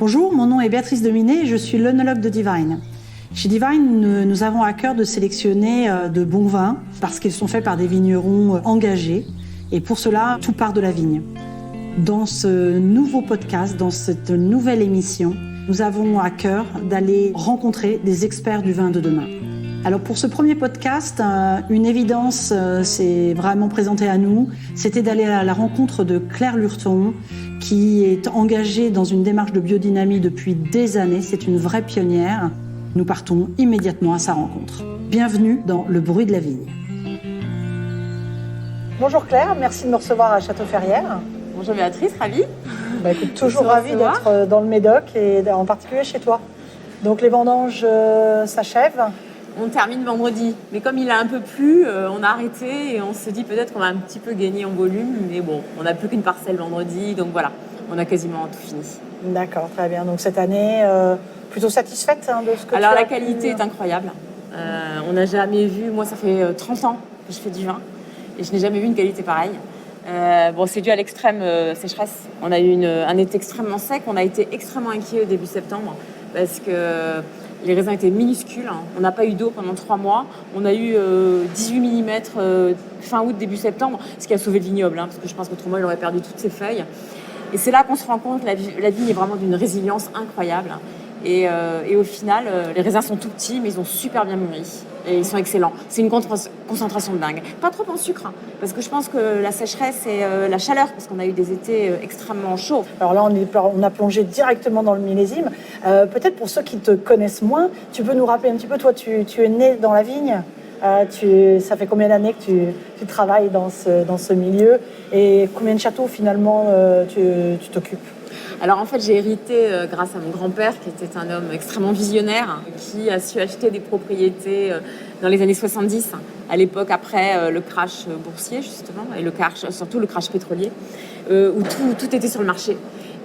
Bonjour, mon nom est Béatrice Dominé et je suis l'œnologue de Divine. Chez Divine, nous avons à cœur de sélectionner de bons vins parce qu'ils sont faits par des vignerons engagés et pour cela, tout part de la vigne. Dans ce nouveau podcast, dans cette nouvelle émission, nous avons à cœur d'aller rencontrer des experts du vin de demain. Alors pour ce premier podcast, une évidence s'est vraiment présentée à nous, c'était d'aller à la rencontre de Claire Lurton, qui est engagée dans une démarche de biodynamie depuis des années. C'est une vraie pionnière. Nous partons immédiatement à sa rencontre. Bienvenue dans Le bruit de la vigne. Bonjour Claire, merci de me recevoir à Château-Ferrières. Bonjour Béatrice, ravie. Écoute, toujours ravie d'être dans le Médoc et en particulier chez toi. Donc les vendanges s'achèvent. On termine vendredi, mais comme il a un peu plu, on a arrêté et on se dit peut-être qu'on va un petit peu gagner en volume, mais bon, on n'a plus qu'une parcelle vendredi, donc voilà, on a quasiment tout fini. D'accord, très bien. Donc cette année, plutôt satisfaite de ce que Alors tu as la qualité est incroyable. On n'a jamais vu, moi ça fait 30 ans que je fais du vin et je n'ai jamais vu une qualité pareille. Bon, c'est dû à l'extrême sécheresse. On a eu un été extrêmement sec, on a été extrêmement inquiets au début septembre parce que les raisins étaient minuscules. On n'a pas eu d'eau pendant 3 mois. On a eu 18 mm fin août, début septembre, ce qui a sauvé le vignoble, parce que je pense qu'autrement, il aurait perdu toutes ses feuilles. Et c'est là qu'on se rend compte que la vigne est vraiment d'une résilience incroyable. Et au final, les raisins sont tout petits, mais ils ont super bien mûri. Et ils sont excellents. C'est une concentration de dingue. Pas trop en sucre, parce que je pense que la sécheresse et la chaleur, parce qu'on a eu des étés extrêmement chauds. Alors là, on a plongé directement dans le millésime. Peut-être pour ceux qui te connaissent moins, tu peux nous rappeler un petit peu, toi, tu es né dans la vigne. Ça fait combien d'années que tu travailles dans ce milieu et combien de châteaux finalement tu t'occupes? Alors en fait, j'ai hérité grâce à mon grand-père, qui était un homme extrêmement visionnaire, qui a su acheter des propriétés dans les années 70, à l'époque après le crash boursier justement, et surtout le crash pétrolier, où tout était sur le marché.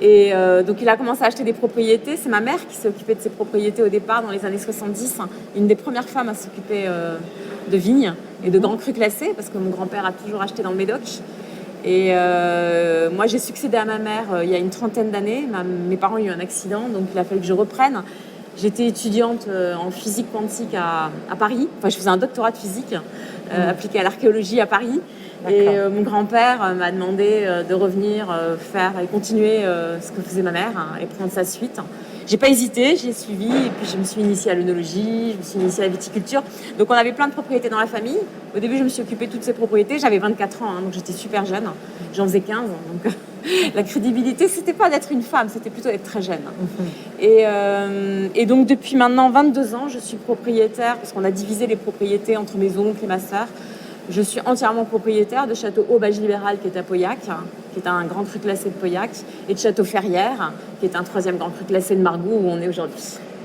Et donc il a commencé à acheter des propriétés. C'est ma mère qui s'est occupée de ces propriétés au départ dans les années 70, une des premières femmes à s'occuper de vignes et de grands crus classés, parce que mon grand-père a toujours acheté dans le Médoc. Et moi, j'ai succédé à ma mère il y a une trentaine d'années. Mes parents ont eu un accident, donc il a fallu que je reprenne. J'étais étudiante en physique quantique à Paris. Enfin, je faisais un doctorat de physique appliqué à l'archéologie à Paris. Et mon grand-père m'a demandé de revenir faire et continuer ce que faisait ma mère et prendre sa suite. J'ai pas hésité, j'ai suivi et puis je me suis initiée à l'œnologie, je me suis initiée à la viticulture. Donc on avait plein de propriétés dans la famille. Au début, je me suis occupée de toutes ces propriétés. J'avais 24 ans, donc j'étais super jeune. J'en faisais 15. Donc la crédibilité, c'était pas d'être une femme, c'était plutôt d'être très jeune. Et donc depuis maintenant 22 ans, je suis propriétaire, parce qu'on a divisé les propriétés entre mes oncles et ma sœur. Je suis entièrement propriétaire de Château Aubage Libéral, qui est à Pauillac, qui est un grand cru classé de Pauillac, et de Château-Ferrières, qui est un 3e grand cru classé de Margaux, où on est aujourd'hui.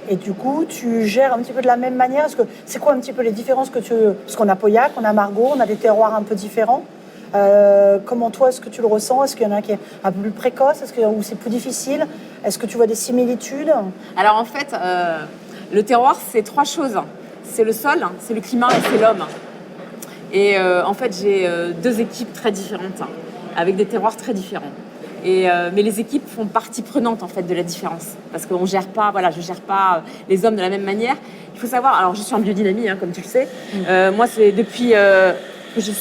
Et du coup, tu gères un petit peu de la même manière. C'est quoi un petit peu les différences parce qu'on a Pauillac, on a Margaux, on a des terroirs un peu différents. Comment toi, est-ce que tu le ressens? Est-ce qu'il y en a qui est un peu plus précoce? Ou c'est plus difficile? Est-ce que tu vois des similitudes? Alors en fait, le terroir, c'est 3 choses. C'est le sol, c'est le climat et c'est l'homme. Et en fait, j'ai 2 équipes très différentes, avec des terroirs très différents. Mais les équipes font partie prenante en fait de la différence, parce qu'on gère pas, je gère pas les hommes de la même manière. Il faut savoir, alors je suis en biodynamie, comme tu le sais. Moi, c'est depuis que je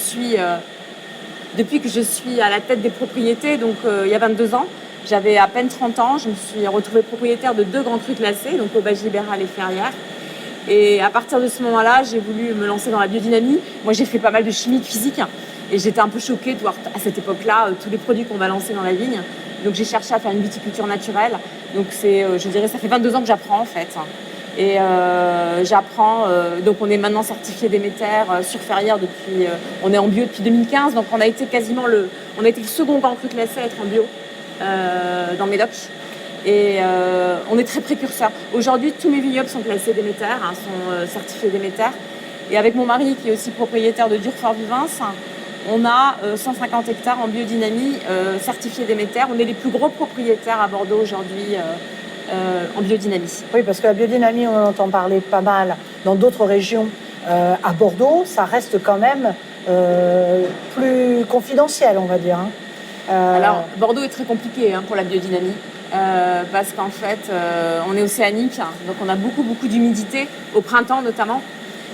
suis à la tête des propriétés, donc il y a 22 ans. J'avais à peine 30 ans, je me suis retrouvée propriétaire de 2 grands crus classés, donc Aubage Libéral et Ferrières. Et à partir de ce moment-là, j'ai voulu me lancer dans la biodynamie. Moi, j'ai fait pas mal de chimie, de physique, et j'étais un peu choquée de voir à cette époque-là tous les produits qu'on va lancer dans la vigne. Donc, j'ai cherché à faire une viticulture naturelle. Donc, je dirais, ça fait 22 ans que j'apprends en fait. Et j'apprends. Donc, on est maintenant certifié Déméter sur Ferrières depuis. On est en bio depuis 2015. Donc, on a été le second grand cru classé à être en bio dans Médoc. Et on est très précurseurs. Aujourd'hui, tous mes vignobles sont classés Déméter, sont certifiés Déméter. Et avec mon mari, qui est aussi propriétaire de Durfort-Vivens, on a 150 hectares en biodynamie certifiés Déméter. On est les plus gros propriétaires à Bordeaux aujourd'hui en biodynamie. Oui, parce que la biodynamie, on en entend parler pas mal dans d'autres régions. À Bordeaux, ça reste quand même plus confidentiel, on va dire. Alors, Bordeaux est très compliqué pour la biodynamie. parce qu'en fait, on est océanique, donc on a beaucoup d'humidité, au printemps notamment.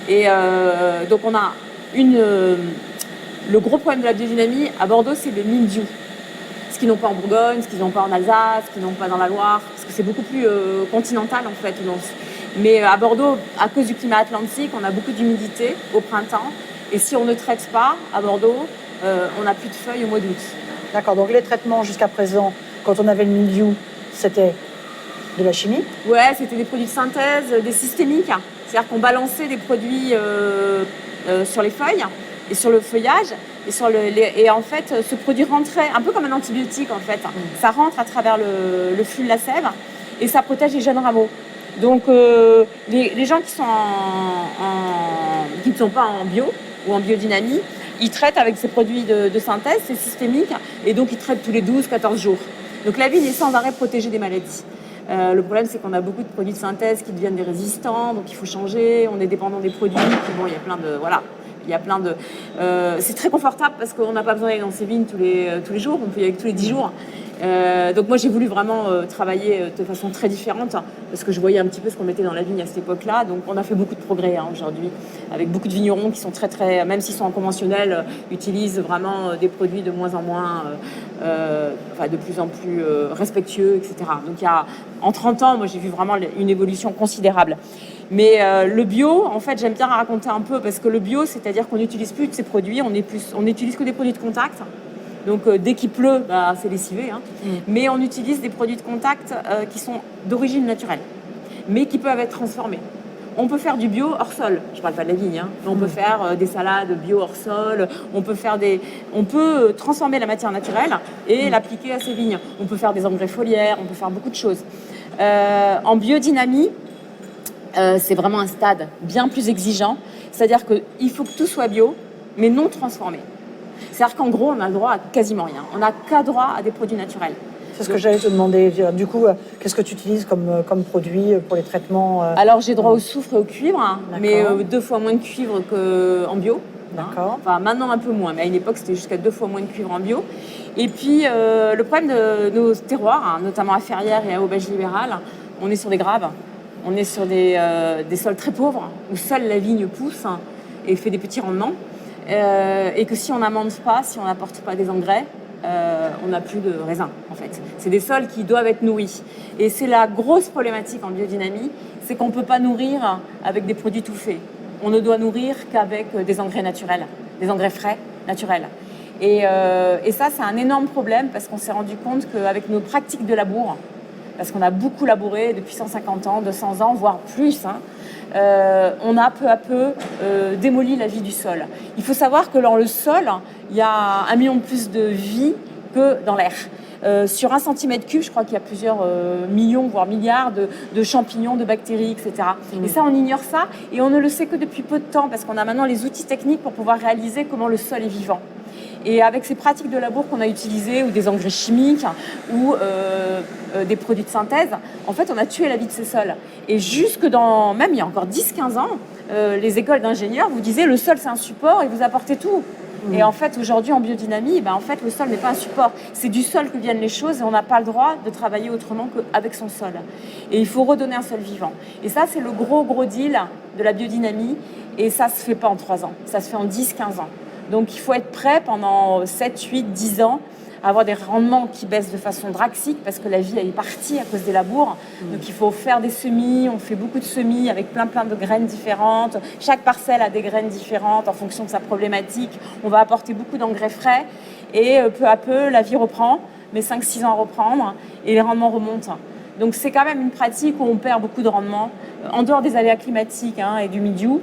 Et donc on a le gros problème de la biodynamie à Bordeaux, c'est le mildiou. Ce qu'ils n'ont pas en Bourgogne, ce qu'ils n'ont pas en Alsace, ce qu'ils n'ont pas dans la Loire, parce que c'est beaucoup plus continental en fait. Mais à Bordeaux, à cause du climat atlantique, on a beaucoup d'humidité au printemps. Et si on ne traite pas à Bordeaux, on n'a plus de feuilles au mois d'août. D'accord, donc les traitements jusqu'à présent, quand on avait le mildiou, c'était de la chimie? Ouais, c'était des produits de synthèse, des systémiques. C'est-à-dire qu'on balançait des produits sur les feuilles et sur le feuillage. Et en fait, ce produit rentrait un peu comme un antibiotique en fait. Ça rentre à travers le flux de la sève et ça protège les jeunes rameaux. Donc les gens qui ne sont pas en bio ou en biodynamie, ils traitent avec ces produits de synthèse, c'est systémique, et donc ils traitent tous les 12-14 jours. Donc la vigne est sans arrêt protégée des maladies. Le problème, c'est qu'on a beaucoup de produits de synthèse qui deviennent des résistants, donc il faut changer, on est dépendant des produits, puis bon, il y a plein de... Voilà. Il y a plein de... c'est très confortable parce qu'on n'a pas besoin d'aller dans ces vignes tous les jours, on peut y aller tous les 10 jours. Donc moi j'ai voulu vraiment travailler de façon très différente parce que je voyais un petit peu ce qu'on mettait dans la vigne à cette époque-là. Donc on a fait beaucoup de progrès aujourd'hui avec beaucoup de vignerons qui sont très, même s'ils sont en conventionnel, utilisent vraiment des produits de moins en moins, de plus en plus respectueux, etc. Donc en 30 ans, moi j'ai vu vraiment une évolution considérable. Mais le bio, en fait, j'aime bien raconter un peu parce que le bio, c'est-à-dire qu'on n'utilise plus de ces produits, on n'utilise que des produits de contact. Donc dès qu'il pleut, c'est lessivé. Hein. Mais on utilise des produits de contact qui sont d'origine naturelle, mais qui peuvent être transformés. On peut faire du bio hors sol. Je ne parle pas de la vigne, hein, mais on peut faire des salades bio hors sol. On peut transformer la matière naturelle et l'appliquer à ces vignes. On peut faire des engrais foliaires, on peut faire beaucoup de choses. En biodynamie, c'est vraiment un stade bien plus exigeant. C'est-à-dire qu'il faut que tout soit bio, mais non transformé. C'est-à-dire qu'en gros, on a le droit à quasiment rien. On n'a qu'à droit à des produits naturels. C'est ce que j'allais te demander. Du coup, qu'est-ce que tu utilises comme produit pour les traitements Alors, j'ai droit au soufre et au cuivre, hein, mais 2 fois moins de cuivre qu'en bio. D'accord. Hein. Enfin, maintenant un peu moins, mais à une époque, c'était jusqu'à 2 fois moins de cuivre en bio. Et puis, le problème de nos terroirs, hein, notamment à Ferrières et à Aubège Libérale, on est sur des graves. On est sur des sols très pauvres, où seule la vigne pousse et fait des petits rendements. Et que si on n'amende pas, si on n'apporte pas des engrais, on n'a plus de raisins, en fait. C'est des sols qui doivent être nourris. Et c'est la grosse problématique en biodynamie, c'est qu'on ne peut pas nourrir avec des produits tout faits. On ne doit nourrir qu'avec des engrais naturels, des engrais frais, naturels. Et ça, c'est un énorme problème parce qu'on s'est rendu compte qu'avec nos pratiques de labour, parce qu'on a beaucoup labouré depuis 150 ans, 200 ans, voire plus, hein, on a peu à peu démoli la vie du sol. Il faut savoir que dans le sol, il y a 1 million de plus de vie que dans l'air. Sur 1 cm3, je crois qu'il y a plusieurs millions, voire milliards de champignons, de bactéries, etc. Et ça, on ignore ça et on ne le sait que depuis peu de temps parce qu'on a maintenant les outils techniques pour pouvoir réaliser comment le sol est vivant. Et avec ces pratiques de labour qu'on a utilisées, ou des engrais chimiques, ou des produits de synthèse, en fait, on a tué la vie de ces sols. Et jusque même il y a encore 10-15 ans, les écoles d'ingénieurs vous disaient le sol c'est un support et vous apportez tout. Et en fait, aujourd'hui, en biodynamie, en fait, le sol n'est pas un support. C'est du sol que viennent les choses et on n'a pas le droit de travailler autrement qu'avec son sol. Et il faut redonner un sol vivant. Et ça, c'est le gros deal de la biodynamie. Et ça ne se fait pas en 3 ans. Ça se fait en 10-15 ans. Donc, il faut être prêt pendant 7, 8, 10 ans à avoir des rendements qui baissent de façon drastique parce que la vie elle est partie à cause des labours. Donc, il faut faire des semis. On fait beaucoup de semis avec plein de graines différentes. Chaque parcelle a des graines différentes en fonction de sa problématique. On va apporter beaucoup d'engrais frais et peu à peu, la vie reprend, mais 5-6 ans à reprendre et les rendements remontent. Donc, c'est quand même une pratique où on perd beaucoup de rendement. En dehors des aléas climatiques et du mildiou,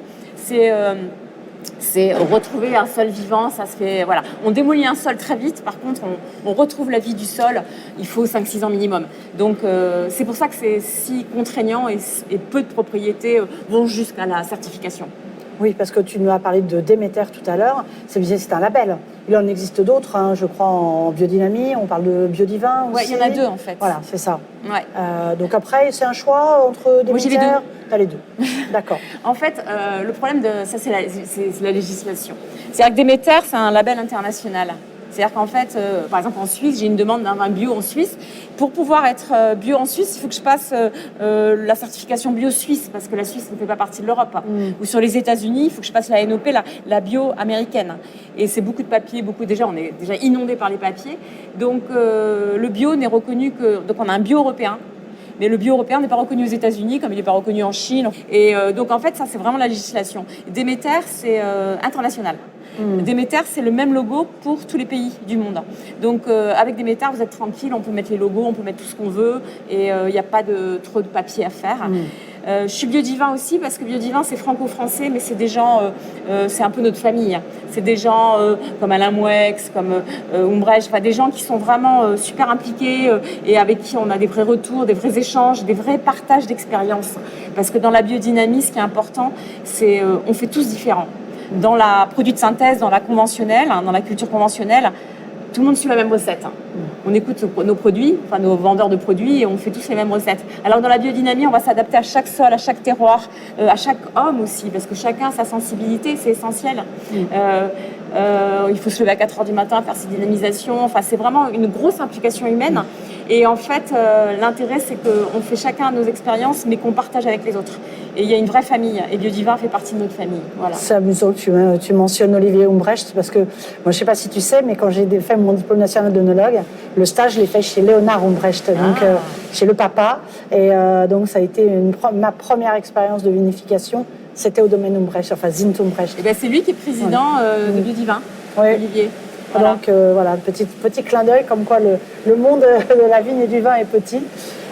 c'est retrouver un sol vivant, ça se fait, voilà. On démolit un sol très vite, par contre, on retrouve la vie du sol, il faut 5-6 ans minimum. Donc, c'est pour ça que c'est si contraignant et peu de propriétés vont jusqu'à la certification. Oui, parce que tu nous as parlé de Déméter tout à l'heure, c'est un label. Il en existe d'autres, je crois, en biodynamie, on parle de Biodivin aussi. Oui, il y en a 2 en fait. Voilà, c'est ça. Ouais. Donc après, c'est un choix entre Déméter. Moi, j'ai les 2. T'as les 2, d'accord. En fait, le problème de ça, c'est la législation. C'est-à-dire que Déméter, c'est un label international. C'est-à-dire qu'en fait, par exemple en Suisse, j'ai une demande d'un vin bio en Suisse. Pour pouvoir être bio en Suisse, il faut que je passe la certification bio suisse, parce que la Suisse ne fait pas partie de l'Europe. Ou sur les États-Unis, il faut que je passe la NOP, la bio américaine. Et c'est beaucoup de papiers, déjà, on est déjà inondé par les papiers. Donc le bio n'est reconnu que... Donc on a un bio européen. Mais le bio européen n'est pas reconnu aux États-Unis, comme il n'est pas reconnu en Chine. Et donc, en fait, ça, c'est vraiment la législation. Déméter, c'est international. Déméter, c'est le même logo pour tous les pays du monde. Donc, avec Déméter, vous êtes tranquille, on peut mettre les logos, on peut mettre tout ce qu'on veut, et il n'y a pas trop de papier à faire. Je suis Biodivin aussi, parce que Biodivin, c'est franco-français, mais c'est des gens, c'est un peu notre famille. C'est des gens comme Alain Mouex, comme Umbrecht, des gens qui sont vraiment super impliqués et avec qui on a des vrais retours, des vrais échanges, des vrais partages d'expériences. Parce que dans la biodynamie, ce qui est important, c'est on fait tous différents. Dans la produit de synthèse, dans la conventionnelle, dans la culture conventionnelle, tout le monde suit la même recette. On écoute nos produits, enfin nos vendeurs de produits, et on fait tous les mêmes recettes. Alors dans la biodynamie, on va s'adapter à chaque sol, à chaque terroir, à chaque homme aussi, parce que chacun a sa sensibilité, c'est essentiel. Il faut se lever à 4h du matin, faire ses dynamisations. Enfin, c'est vraiment une grosse implication humaine. Et en fait, l'intérêt, c'est qu'on fait chacun nos expériences, mais qu'on partage avec les autres. Et il y a une vraie famille. Et Biodivin fait partie de notre famille. Voilà. C'est amusant que tu mentionnes Olivier Umbrecht, parce que moi, je ne sais pas si tu sais, mais quand j'ai fait mon diplôme national d'œnologue, le stage, je l'ai fait chez Léonard Umbrecht, donc chez le papa. Et donc, ça a été ma première expérience de vinification. C'était au domaine Umbrecht, enfin Zint Umbrecht. Et ben, c'est lui qui est président de Biodivin, Olivier. Voilà. Donc voilà, petit clin d'œil, comme quoi le monde de la vigne et du vin est petit.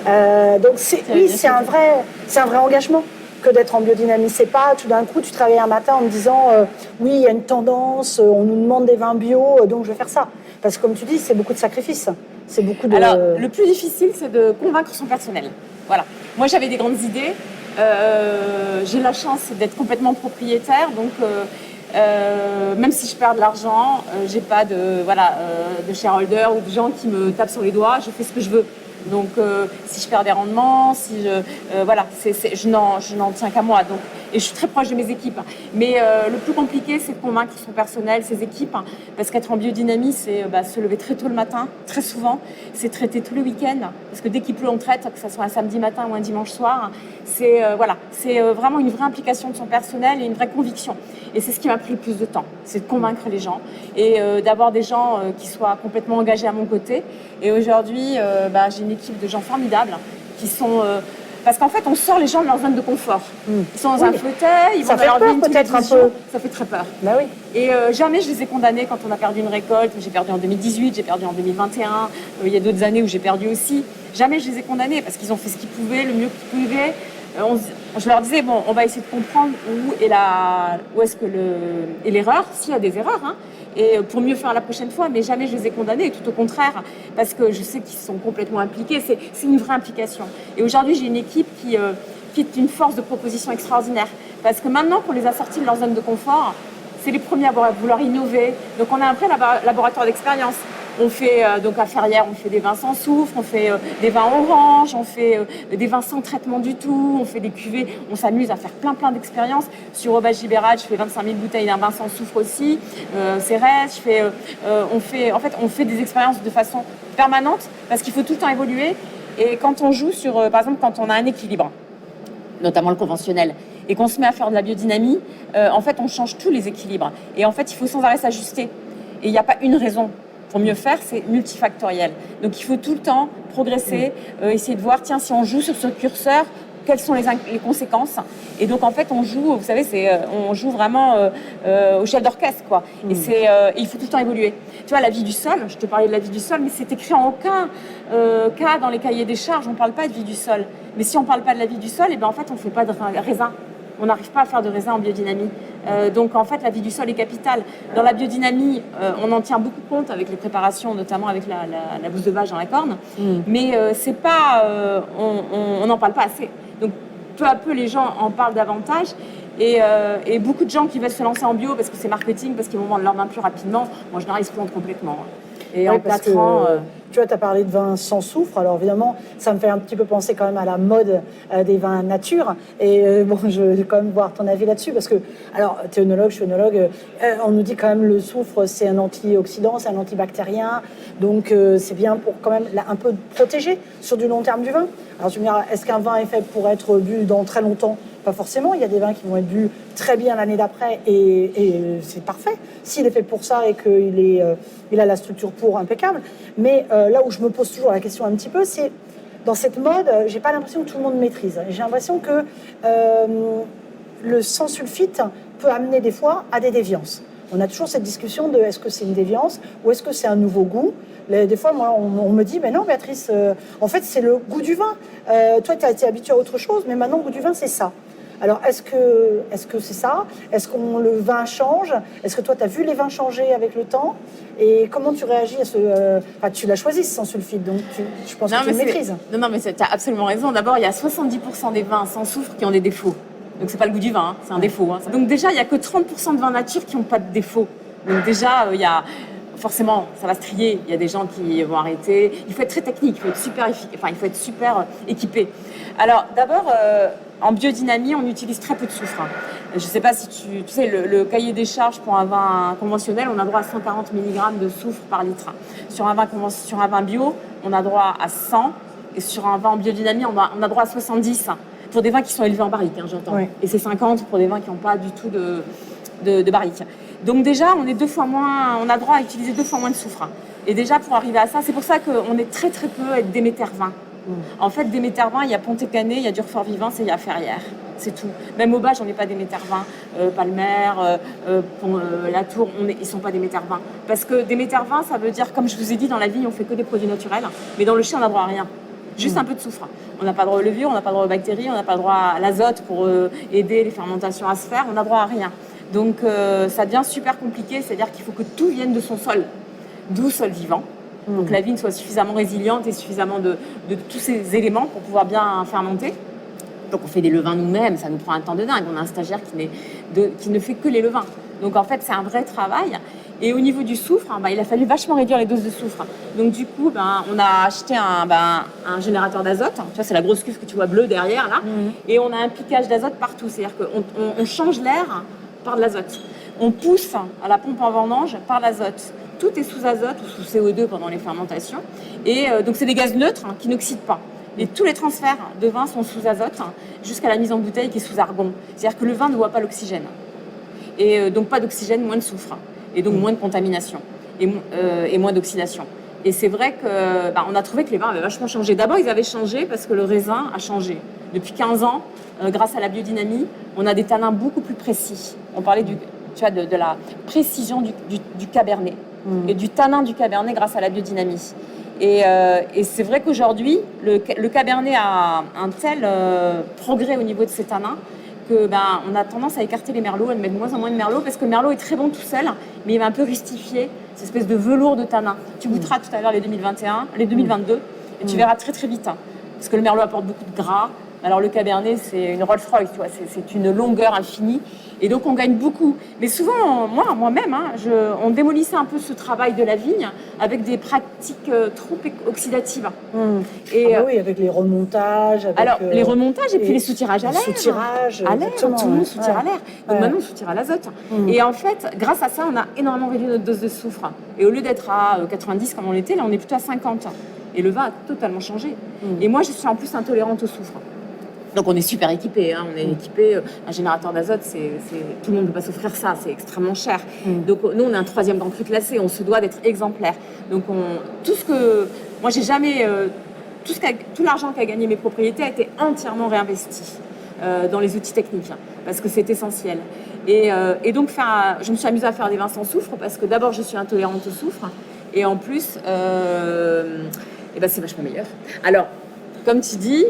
Donc c'est un vrai engagement que d'être en biodynamie. C'est pas tout d'un coup tu travailles un matin en me disant oui, il y a une tendance, on nous demande des vins bio, donc je vais faire ça. Parce que comme tu dis, c'est beaucoup de sacrifices. C'est beaucoup de... Alors, le plus difficile, c'est de convaincre son personnel. Voilà. Moi, j'avais des grandes idées. J'ai la chance d'être complètement propriétaire, donc même si je perds de l'argent, j'ai pas de shareholder ou de gens qui me tapent sur les doigts. Je fais ce que je veux. Donc, si je perds des rendements, je n'en tiens qu'à moi. Donc, et je suis très proche de mes équipes. Mais le plus compliqué, c'est de convaincre son personnel, ses équipes, parce qu'être en biodynamie, c'est se lever très tôt le matin, très souvent. C'est traiter tous les week-ends, parce que dès qu'il pleut, on traite, que ce soit un samedi matin ou un dimanche soir. C'est vraiment une vraie implication de son personnel et une vraie conviction. Et c'est ce qui m'a pris le plus de temps, c'est de convaincre les gens et d'avoir des gens qui soient complètement engagés à mon côté. Et aujourd'hui, j'ai une équipe de gens formidables qui sont... parce qu'en fait, on sort les gens de leur zone de confort. Ils sont dans un fauteuil, ils vont dans leur vie peut-être un peu. Ça fait très peur. Bah oui. Et jamais je les ai condamnés quand on a perdu une récolte. J'ai perdu en 2018, j'ai perdu en 2021. Il y a d'autres années où j'ai perdu aussi. Jamais je les ai condamnés parce qu'ils ont fait ce qu'ils pouvaient, le mieux qu'ils pouvaient. Je leur disais, bon, on va essayer de comprendre où est-ce que l'erreur, s'il y a des erreurs, et pour mieux faire la prochaine fois, mais jamais je les ai condamnés, tout au contraire, parce que je sais qu'ils sont complètement impliqués, c'est une vraie implication. Et aujourd'hui, j'ai une équipe qui est une force de proposition extraordinaire, parce que maintenant qu'on les a sortis de leur zone de confort, c'est les premiers à vouloir innover, donc on a un vrai laboratoire d'expérience. On fait, donc à Ferrières, on fait des vins sans soufre, on fait des vins orange, on fait des vins sans traitement du tout, on fait des cuvées, on s'amuse à faire plein d'expériences. Sur Aubach Gibéral, je fais 25 000 bouteilles d'un vin sans soufre aussi. Cérès, on fait des expériences de façon permanente parce qu'il faut tout le temps évoluer. Et quand on joue sur, par exemple, quand on a un équilibre, notamment le conventionnel, et qu'on se met à faire de la biodynamie, en fait, on change tous les équilibres. Et en fait, il faut sans arrêt s'ajuster. Et il n'y a pas une raison. Pour mieux faire, c'est multifactoriel. Donc il faut tout le temps progresser, essayer de voir, tiens, si on joue sur ce curseur, quelles sont les conséquences. Et donc en fait, on joue, vous savez, on joue vraiment au chef d'orchestre, quoi. Et il faut tout le temps évoluer. Tu vois, la vie du sol, je te parlais de la vie du sol, mais c'est écrit en aucun cas dans les cahiers des charges, on ne parle pas de vie du sol. Mais si on ne parle pas de la vie du sol, et ben en fait, on ne fait pas de raisin. On n'arrive pas à faire de raisin en biodynamie. Donc, en fait, la vie du sol est capitale. Dans la biodynamie, on en tient beaucoup compte avec les préparations, notamment avec la bouse de vache dans la corne. Mais c'est pas, on n'en parle pas assez. Donc, peu à peu, les gens en parlent davantage. Et beaucoup de gens qui veulent se lancer en bio parce que c'est marketing, parce qu'ils vont vendre leur vin plus rapidement, moi, je leur laisse complètement. Et en 4 ans... Tu vois, tu as parlé de vin sans soufre. Alors évidemment, ça me fait un petit peu penser quand même à la mode des vins nature. Et bon, je vais quand même voir ton avis là-dessus. Parce que, alors, tu es œnologue, je suis œnologue. On nous dit quand même le soufre, c'est un antioxydant, c'est un antibactérien. Donc c'est bien pour quand même un peu protéger sur du long terme du vin. Alors tu me diras, est-ce qu'un vin est fait pour être bu dans très longtemps ? Pas forcément. Il y a des vins qui vont être bu très bien l'année d'après et c'est parfait. S'il est fait pour ça et qu'il a la structure pour, impeccable. Mais là où je me pose toujours la question un petit peu, c'est dans cette mode, j'ai pas l'impression que tout le monde maîtrise. J'ai l'impression que le sans sulfite peut amener des fois à des déviances. On a toujours cette discussion de est-ce que c'est une déviance ou est-ce que c'est un nouveau goût. Des fois, moi, on me dit, mais non, Béatrice, en fait, c'est le goût du vin. Toi, tu as été habituée à autre chose, mais maintenant, le goût du vin, c'est ça. Alors, est-ce que c'est ça ? Est-ce que le vin change ? Est-ce que toi, tu as vu les vins changer avec le temps ? Et comment tu réagis à ce... Enfin, tu l'as choisi, ce sans sulfite, donc je pense que tu le maîtrises. Non, mais tu as absolument raison. D'abord, il y a 70% des vins sans soufre qui ont des défauts. Donc, c'est pas le goût du vin, hein, c'est un défaut. Hein. Donc, déjà, il n'y a que 30% de vins nature qui n'ont pas de défaut. Donc, déjà, il y a... Forcément, ça va se trier. Il y a des gens qui vont arrêter. Il faut être très technique, il faut être super équipé. Alors, d'abord, en biodynamie, on utilise très peu de soufre. Hein. Je ne sais pas si tu sais, le cahier des charges pour un vin conventionnel, on a droit à 140 mg de soufre par litre. Sur un vin bio, on a droit à 100. Et sur un vin en biodynamie, on a droit à 70. Pour des vins qui sont élevés en barrique, hein, j'entends. Oui. Et c'est 50 pour des vins qui n'ont pas du tout de barrique. Donc déjà, on a droit à utiliser 2 fois moins de soufre. Et déjà, pour arriver à ça, c'est pour ça qu'on est très très peu avec Déméter vin. En fait, Déméter vin, il y a Pontet-Canet, il y a Durfort Vivant, et il y a Ferrières. C'est tout. Même au bas, j'en ai pas Déméter vin. Palmer, Latour, ils sont pas Déméter vin. Parce que Déméter vin, ça veut dire, comme je vous ai dit, dans la vigne, on fait que des produits naturels. Mais dans le chai, on n'a droit à rien. Juste un peu de soufre. On n'a pas droit aux levures, on n'a pas droit aux bactéries, on n'a pas droit à l'azote pour aider les fermentations à se faire. On n'a droit à rien. Donc ça devient super compliqué, c'est-à-dire qu'il faut que tout vienne de son sol, d'où sol vivant. Donc la vigne soit suffisamment résiliente et suffisamment de tous ces éléments pour pouvoir bien fermenter. Donc on fait des levains nous-mêmes, ça nous prend un temps de dingue. On a un stagiaire qui ne fait que les levains. Donc en fait c'est un vrai travail. Et au niveau du soufre, il a fallu vachement réduire les doses de soufre. Donc du coup, on a acheté un générateur d'azote. Tu vois, c'est la grosse cuve que tu vois bleue derrière là. Et on a un piquage d'azote partout. C'est-à-dire qu'on change l'air par de l'azote. On pousse à la pompe en vendange par l'azote. Tout est sous azote ou sous CO2 pendant les fermentations. Et donc c'est des gaz neutres qui n'oxydent pas. Et tous les transferts de vin sont sous azote jusqu'à la mise en bouteille qui est sous argon. C'est-à-dire que le vin ne voit pas l'oxygène. Et donc pas d'oxygène, moins de soufre. Et donc moins de contamination et moins d'oxydation. Et c'est vrai qu'on a trouvé que les vins avaient vachement changé. D'abord, ils avaient changé parce que le raisin a changé. Depuis 15 ans, grâce à la biodynamie, on a des tanins beaucoup plus précis. On parlait de la précision du cabernet et du tanin du cabernet grâce à la biodynamie. Et c'est vrai qu'aujourd'hui, le cabernet a un tel progrès au niveau de ses tanins qu'on a tendance à écarter les merlots, à mettre de moins en moins de merlot, parce que le merlot est très bon tout seul, mais il va un peu rustifier cette espèce de velours de tanin. Tu goûteras tout à l'heure les 2022, et tu verras très très vite. Parce que le merlot apporte beaucoup de gras. Alors le cabernet, c'est une Rolls-Royce, tu vois, c'est une longueur infinie. Et donc on gagne beaucoup. Mais souvent, moi-même, on démolissait un peu ce travail de la vigne avec des pratiques trop oxydatives. Et, oui, avec les remontages. Les remontages et puis les soutirages à l'air. Soutirages, à l'air, tout le monde soutire à l'air. Donc maintenant, on soutire à l'azote. Et en fait, grâce à ça, on a énormément réduit notre dose de soufre. Et au lieu d'être à 90 comme on l'était, là, on est plutôt à 50. Et le vin a totalement changé. Et moi, je suis en plus intolérante au soufre. Donc on est super équipé, on est équipé, un générateur d'azote, tout le monde ne peut pas s'offrir ça, c'est extrêmement cher. Donc nous on est un 3e Grand Cru classé, on se doit d'être exemplaire. Donc moi j'ai jamais, tout l'argent qu'a gagné mes propriétés a été entièrement réinvesti dans les outils techniques, parce que c'est essentiel. Et donc je me suis amusée à faire des vins sans soufre, parce que d'abord je suis intolérante au soufre, et en plus, c'est vachement meilleur. Alors, comme tu dis,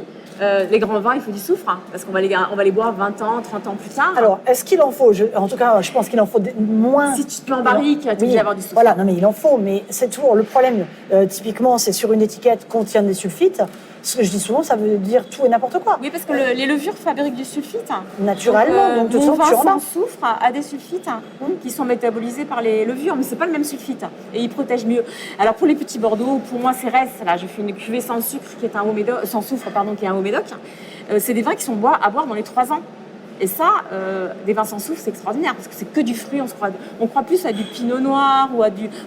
les grands vins, il faut du soufre, parce qu'on va les boire 20 ans, 30 ans plus tard. Alors, est-ce qu'il en faut en tout cas, je pense qu'il en faut moins. Si tu te mets en barrique, tu vas obligé d'avoir du soufre. Voilà, non mais il en faut, mais c'est toujours le problème. Typiquement, c'est sur une étiquette contient des sulfites. Ce que je dis souvent, ça veut dire tout et n'importe quoi. Oui, parce que les levures fabriquent du sulfite. Naturellement, donc de toute mon façon, vin tu en as. sans soufre a des sulfites qui sont métabolisés par les levures, mais c'est pas le même sulfite et ils protègent mieux. Alors pour les petits Bordeaux, pour moi c'est Cérès, là je fais une cuvée sans sucre qui est un haut-médoc, sans soufre pardon, qui est un haut-médoc. C'est des vins qui sont à boire dans les 3 ans. Et ça, des vins sans soufre, c'est extraordinaire parce que c'est que du fruit. On croit plus à du pinot noir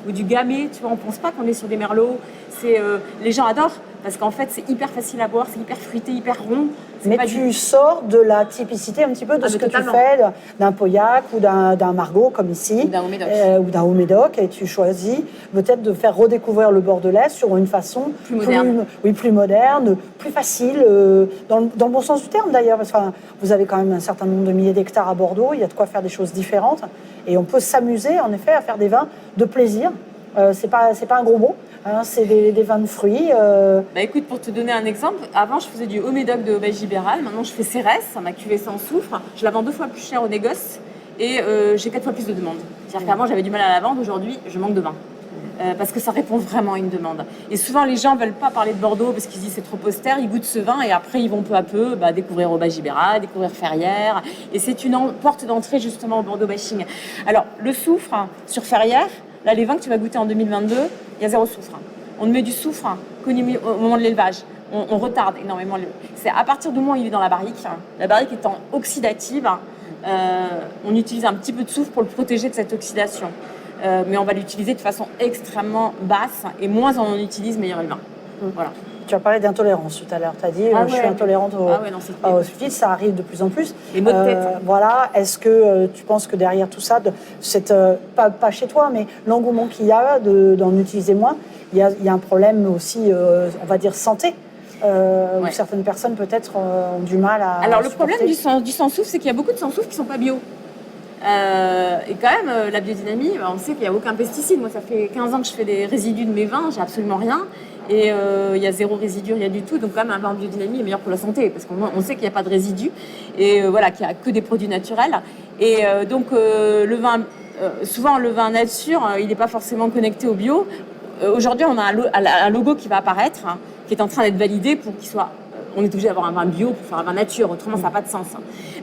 ou du gamay. Tu vois, on pense pas qu'on est sur des merlots. Les gens adorent parce qu'en fait, c'est hyper facile à boire, c'est hyper fruité, hyper rond. Mais tu sors de la typicité un petit peu de ce que totalement. tu fais d'un Pauillac ou d'un Margaux comme ici. Ou d'un Haut-Médoc. Ou d'un Haut-Médoc. Et tu choisis peut-être de faire redécouvrir le Bordelais sur une façon plus moderne. Plus moderne, plus facile, dans le bon sens du terme d'ailleurs. Parce que vous avez quand même un certain nombre de milliers d'hectares à Bordeaux. Il y a de quoi faire des choses différentes. Et on peut s'amuser en effet à faire des vins de plaisir. C'est pas un gros mot. Hein, c'est des vins de fruits. Bah écoute, pour te donner un exemple, avant je faisais du Haut-Médoc de Aubagne Gibéral, maintenant je fais Cérès, ma cuvée sans soufre. Je la vends 2 fois plus cher au négoce et j'ai 4 fois plus de demandes. C'est-à-dire qu'avant j'avais du mal à la vendre, aujourd'hui je manque de vin. Parce que ça répond vraiment à une demande. Et souvent les gens ne veulent pas parler de Bordeaux parce qu'ils disent c'est trop austère, ils goûtent ce vin et après ils vont peu à peu découvrir Aubagne Gibéral, découvrir Ferrières. Et c'est une porte d'entrée justement au Bordeaux bashing. Alors le soufre sur Ferrières, là les vins que tu vas goûter en 2022, il y a 0 soufre. On ne met du soufre qu'au moment de l'élevage. On retarde énormément. C'est à partir du moment où il est dans la barrique. La barrique étant oxydative, on utilise un petit peu de soufre pour le protéger de cette oxydation. Mais on va l'utiliser de façon extrêmement basse et moins on en utilise, meilleur est le vin. Voilà. Tu as parlé d'intolérance tout à l'heure. Tu as dit je suis intolérante au sulfite. Ça arrive de plus en plus. Les maux de tête. Voilà. Est-ce que tu penses que derrière tout ça, pas chez toi, mais l'engouement qu'il y a d'en utiliser moins, il y a un problème aussi, on va dire, santé où certaines personnes peut-être ont du mal à. Alors le problème du sans-soufre, c'est qu'il y a beaucoup de sans-soufre qui ne sont pas bio. Et quand même, la biodynamie, on sait qu'il n'y a aucun pesticide. Moi, ça fait 15 ans que je fais des résidus de mes vins, j'ai absolument rien. Et il y a 0 résidu, rien du tout. Donc quand même, un vin en biodynamie est meilleur pour la santé parce qu'on sait qu'il n'y a pas de résidus et qu'il n'y a que des produits naturels. Et donc le vin, souvent le vin nature, il n'est pas forcément connecté au bio. Aujourd'hui, on a un logo qui va apparaître, qui est en train d'être validé pour qu'il soit... On est obligé d'avoir un vin bio pour faire un vin nature, autrement ça n'a pas de sens.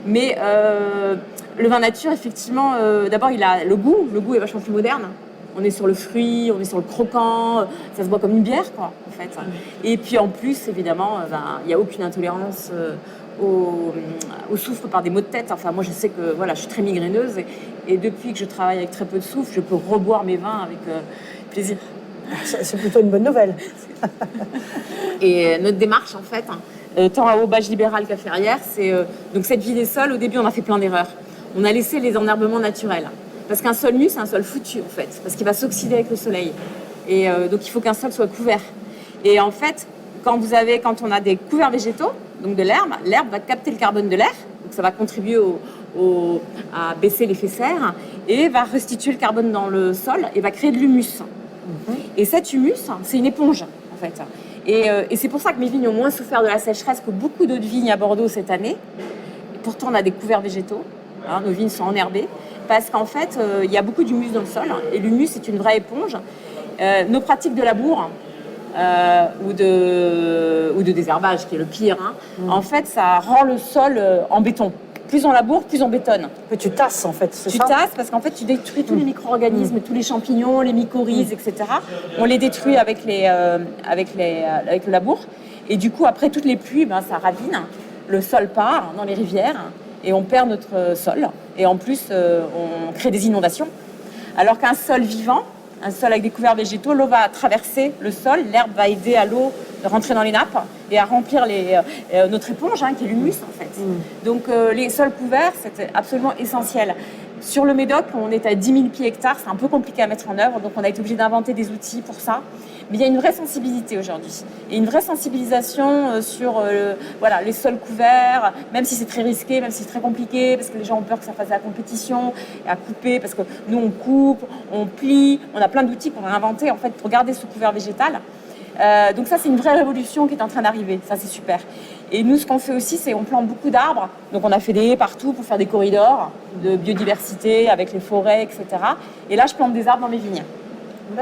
Mais le vin nature, effectivement, d'abord il a le goût est vachement plus moderne. On est sur le fruit, on est sur le croquant, ça se boit comme une bière, quoi, en fait. Et puis en plus, évidemment, il n'y a aucune intolérance au soufre par des maux de tête. Enfin, moi je sais que je suis très migraineuse et depuis que je travaille avec très peu de soufre, je peux reboire mes vins avec plaisir. C'est plutôt une bonne nouvelle. Et notre démarche, en fait, tant à Aubagne Gibéral qu'à Ferrières, c'est donc cette vie des sols. Au début, on a fait plein d'erreurs. On a laissé les enherbements naturels. Parce qu'un sol nu, c'est un sol foutu, en fait. Parce qu'il va s'oxyder avec le soleil. Et donc, il faut qu'un sol soit couvert. Et en fait, quand on a des couverts végétaux, donc de l'herbe va capter le carbone de l'air. Donc, ça va contribuer à baisser l'effet serre et va restituer le carbone dans le sol et va créer de l'humus. Et cet humus, c'est une éponge, en fait. Et c'est pour ça que mes vignes ont moins souffert de la sécheresse que beaucoup d'autres vignes à Bordeaux cette année. Et pourtant, on a des couverts végétaux. Nos vignes sont enherbées. Parce qu'en fait, il y a beaucoup d'humus dans le sol. Et l'humus, c'est une vraie éponge. Nos pratiques de labour ou de désherbage, qui est le pire, en fait, ça rend le sol en béton. Plus on laboure, plus on bétonne. Que tu tasses, en fait, c'est ça ? Tu tasses parce qu'en fait, tu détruis tous les micro-organismes, tous les champignons, les mycorhizes, etc. On les détruit avec le labour. Et du coup, après toutes les pluies, ça ravine. Le sol part dans les rivières et on perd notre sol. Et en plus, on crée des inondations. Alors qu'un sol vivant, un sol avec des couverts végétaux, l'eau va traverser le sol, l'herbe va aider à l'eau de rentrer dans les nappes et à remplir notre éponge, qui est l'humus en fait. Donc les sols couverts, c'est absolument essentiel. Sur le Médoc, on est à 10 000 pieds hectares, c'est un peu compliqué à mettre en œuvre, donc on a été obligé d'inventer des outils pour ça. Mais il y a une vraie sensibilité aujourd'hui. Et une vraie sensibilisation sur les sols couverts, même si c'est très risqué, même si c'est très compliqué, parce que les gens ont peur que ça fasse de la compétition, et à couper, parce que nous on coupe, on plie, on a plein d'outils qu'on a inventés en fait, pour garder ce couvert végétal. Donc ça, c'est une vraie révolution qui est en train d'arriver. Ça, c'est super. Et nous, ce qu'on fait aussi, c'est on plante beaucoup d'arbres. Donc on a fait des haies partout pour faire des corridors de biodiversité avec les forêts, etc. Et là, je plante des arbres dans mes vignes.